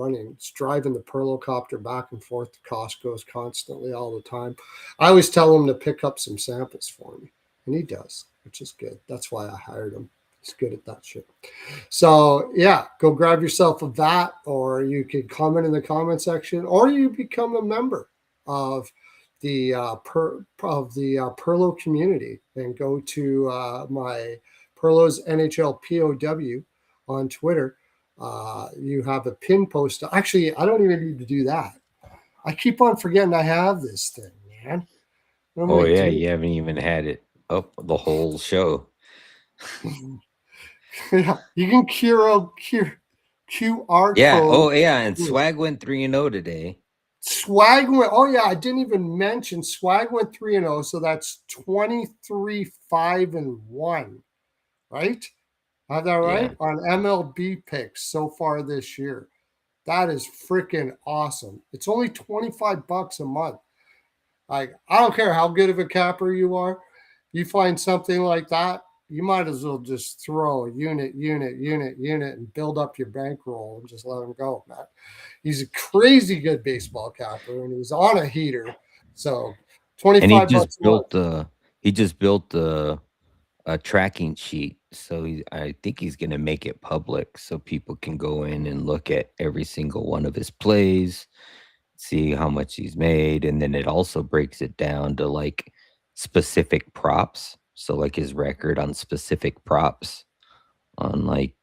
driving the Pearlo copter back and forth to Costco's constantly all the time. I always tell him to pick up some samples for me, and he does, which is good. That's why I hired him. He's good at that shit. So yeah, go grab yourself a vat, or you can comment in the comment section, or you become a member of the Pearlo community and go to my Pearlo's NHL POW on Twitter. You have a pin post. Actually, I don't even need to do that. I keep on forgetting I have this thing, man. Oh yeah, you haven't even had it up the whole show. Yeah, you can QR Yeah. code. Oh yeah, and Swag went 3-0 today. Swag went. Oh yeah, I didn't even mention Swag went 3-0, so that's 23-5-1, right? I have that right? Yeah. On MLB picks so far this year. That is freaking awesome. It's only $25 a month. Like, I don't care how good of a capper you are. You find something like that, you might as well just throw unit, and build up your bankroll and just let him go, man. He's a crazy good baseball capper, and he's on a heater. So $25 and he just built a tracking sheet, so I think he's going to make it public so people can go in and look at every single one of his plays, see how much he's made, and then it also breaks it down to like specific props, so like his record on specific props, on like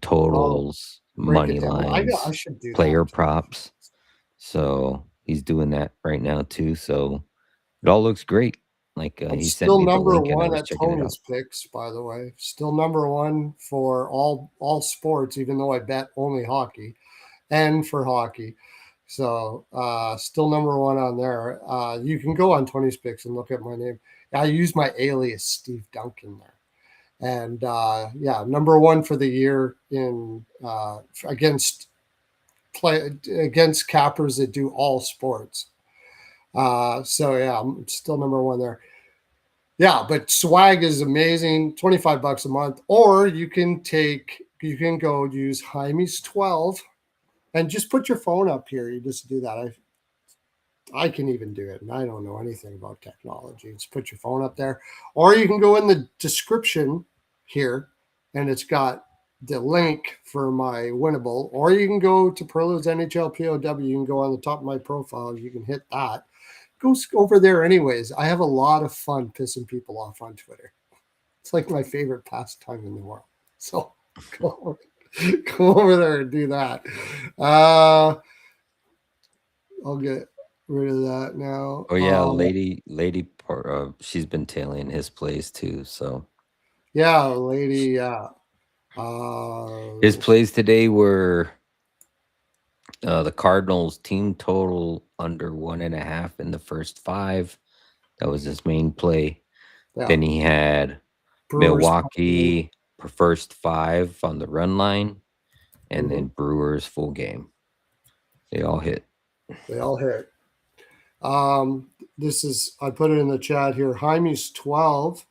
totals, money lines, I should do player that. props. So he's doing that right now too. So it all looks great. Like I'm he sent still me the number link and I one was at checking it out. Tony's picks, by the way. Still number one for all sports, even though I bet only hockey and for hockey. So still number one on there. You can go on Tony's picks and look at my name. I use my alias Steve Duncan there. And yeah, number one for the year in against cappers that do all sports. So yeah, I'm still number one there. Yeah, but swag is amazing. $25 a month, or you can go use Hymes 12 and just put your phone up here. You just do that. I can even do it, and I don't know anything about technology. Just put your phone up there, or you can go in the description here, and it's got the link for my winnable, or you can go to Pearlo's NHL POW. You can go on the top of my profile. You can hit that. Go over there anyways. I have a lot of fun pissing people off on Twitter. It's like my favorite pastime in the world. So go, go over there and do that. I'll get rid of that now. Oh yeah, she's been tailing his plays too. So Yeah, lady. Yeah. his plays today were the Cardinals team total under 1.5 in the first 5. That was his main play. Yeah. Then he had Brewers. Milwaukee for first 5 on the run line, and then Brewers full game. They all hit. They all hit. This is, I put it in the chat here. Hymes 12.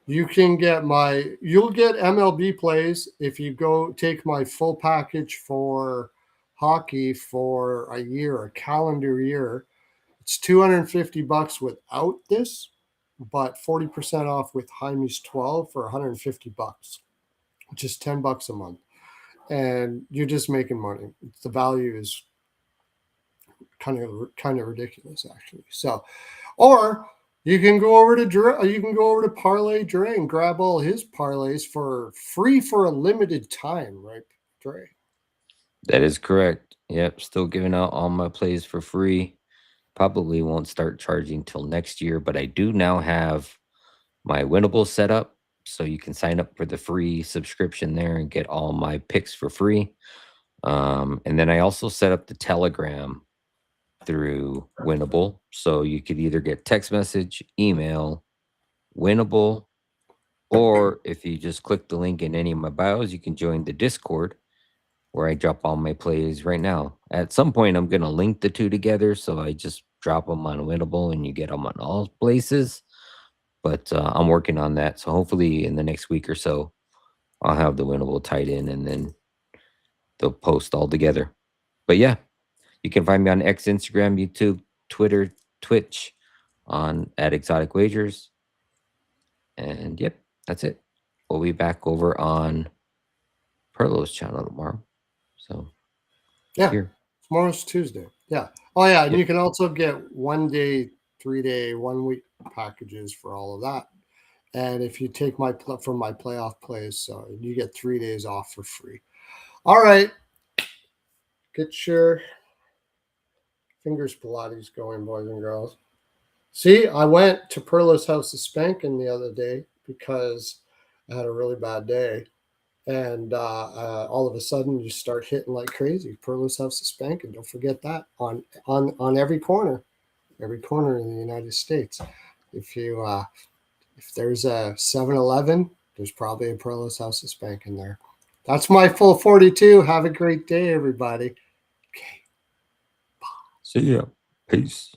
You'll get MLB plays if you go take my full package for hockey for a calendar year. It's $250 without this, but 40% off with Hymes 12 for $150, which is $10 a month. And you're just making money. The value is kind of ridiculous, actually. So, or you can go over to Parlay Dre and grab all his parlays for free for a limited time, right, Dre? That is correct. Yep, still giving out all my plays for free. Probably won't start charging till next year, but I do now have my winnable set up, so you can sign up for the free subscription there and get all my picks for free. And then I also set up the Telegram through Winnable, so you could either get text message, email, Winnable, or if you just click the link in any of my bios, you can join the Discord where I drop all my plays right now. At some point, I'm going to link the two together, so I just drop them on Winnable and you get them on all places. But I'm working on that, so hopefully in the next week or so, I'll have the Winnable tied in and then they'll post all together. But yeah, you can find me on X, Instagram, YouTube, Twitter, Twitch, on at Exotic Wagers. And yep, that's it. We'll be back over on Pearlo's channel tomorrow. So Yeah, here. tomorrow's Tuesday. Yeah. Oh yeah, and Yep. you can also get 1 day, 3 day, 1 week packages for all of that. And if you take my playoff plays, so you get 3 days off for free. All right, get your fingers Pilates going, boys and girls. See, I went to Pearlo's house of spanking the other day because I had a really bad day. And all of a sudden, you start hitting like crazy. Pearlo's house of spanking. Don't forget that on every corner in the United States. If you if there's a 7-Eleven, there's probably a Pearlo's house of spanking there. That's my full 42. Have a great day, everybody. Okay. See ya. Peace.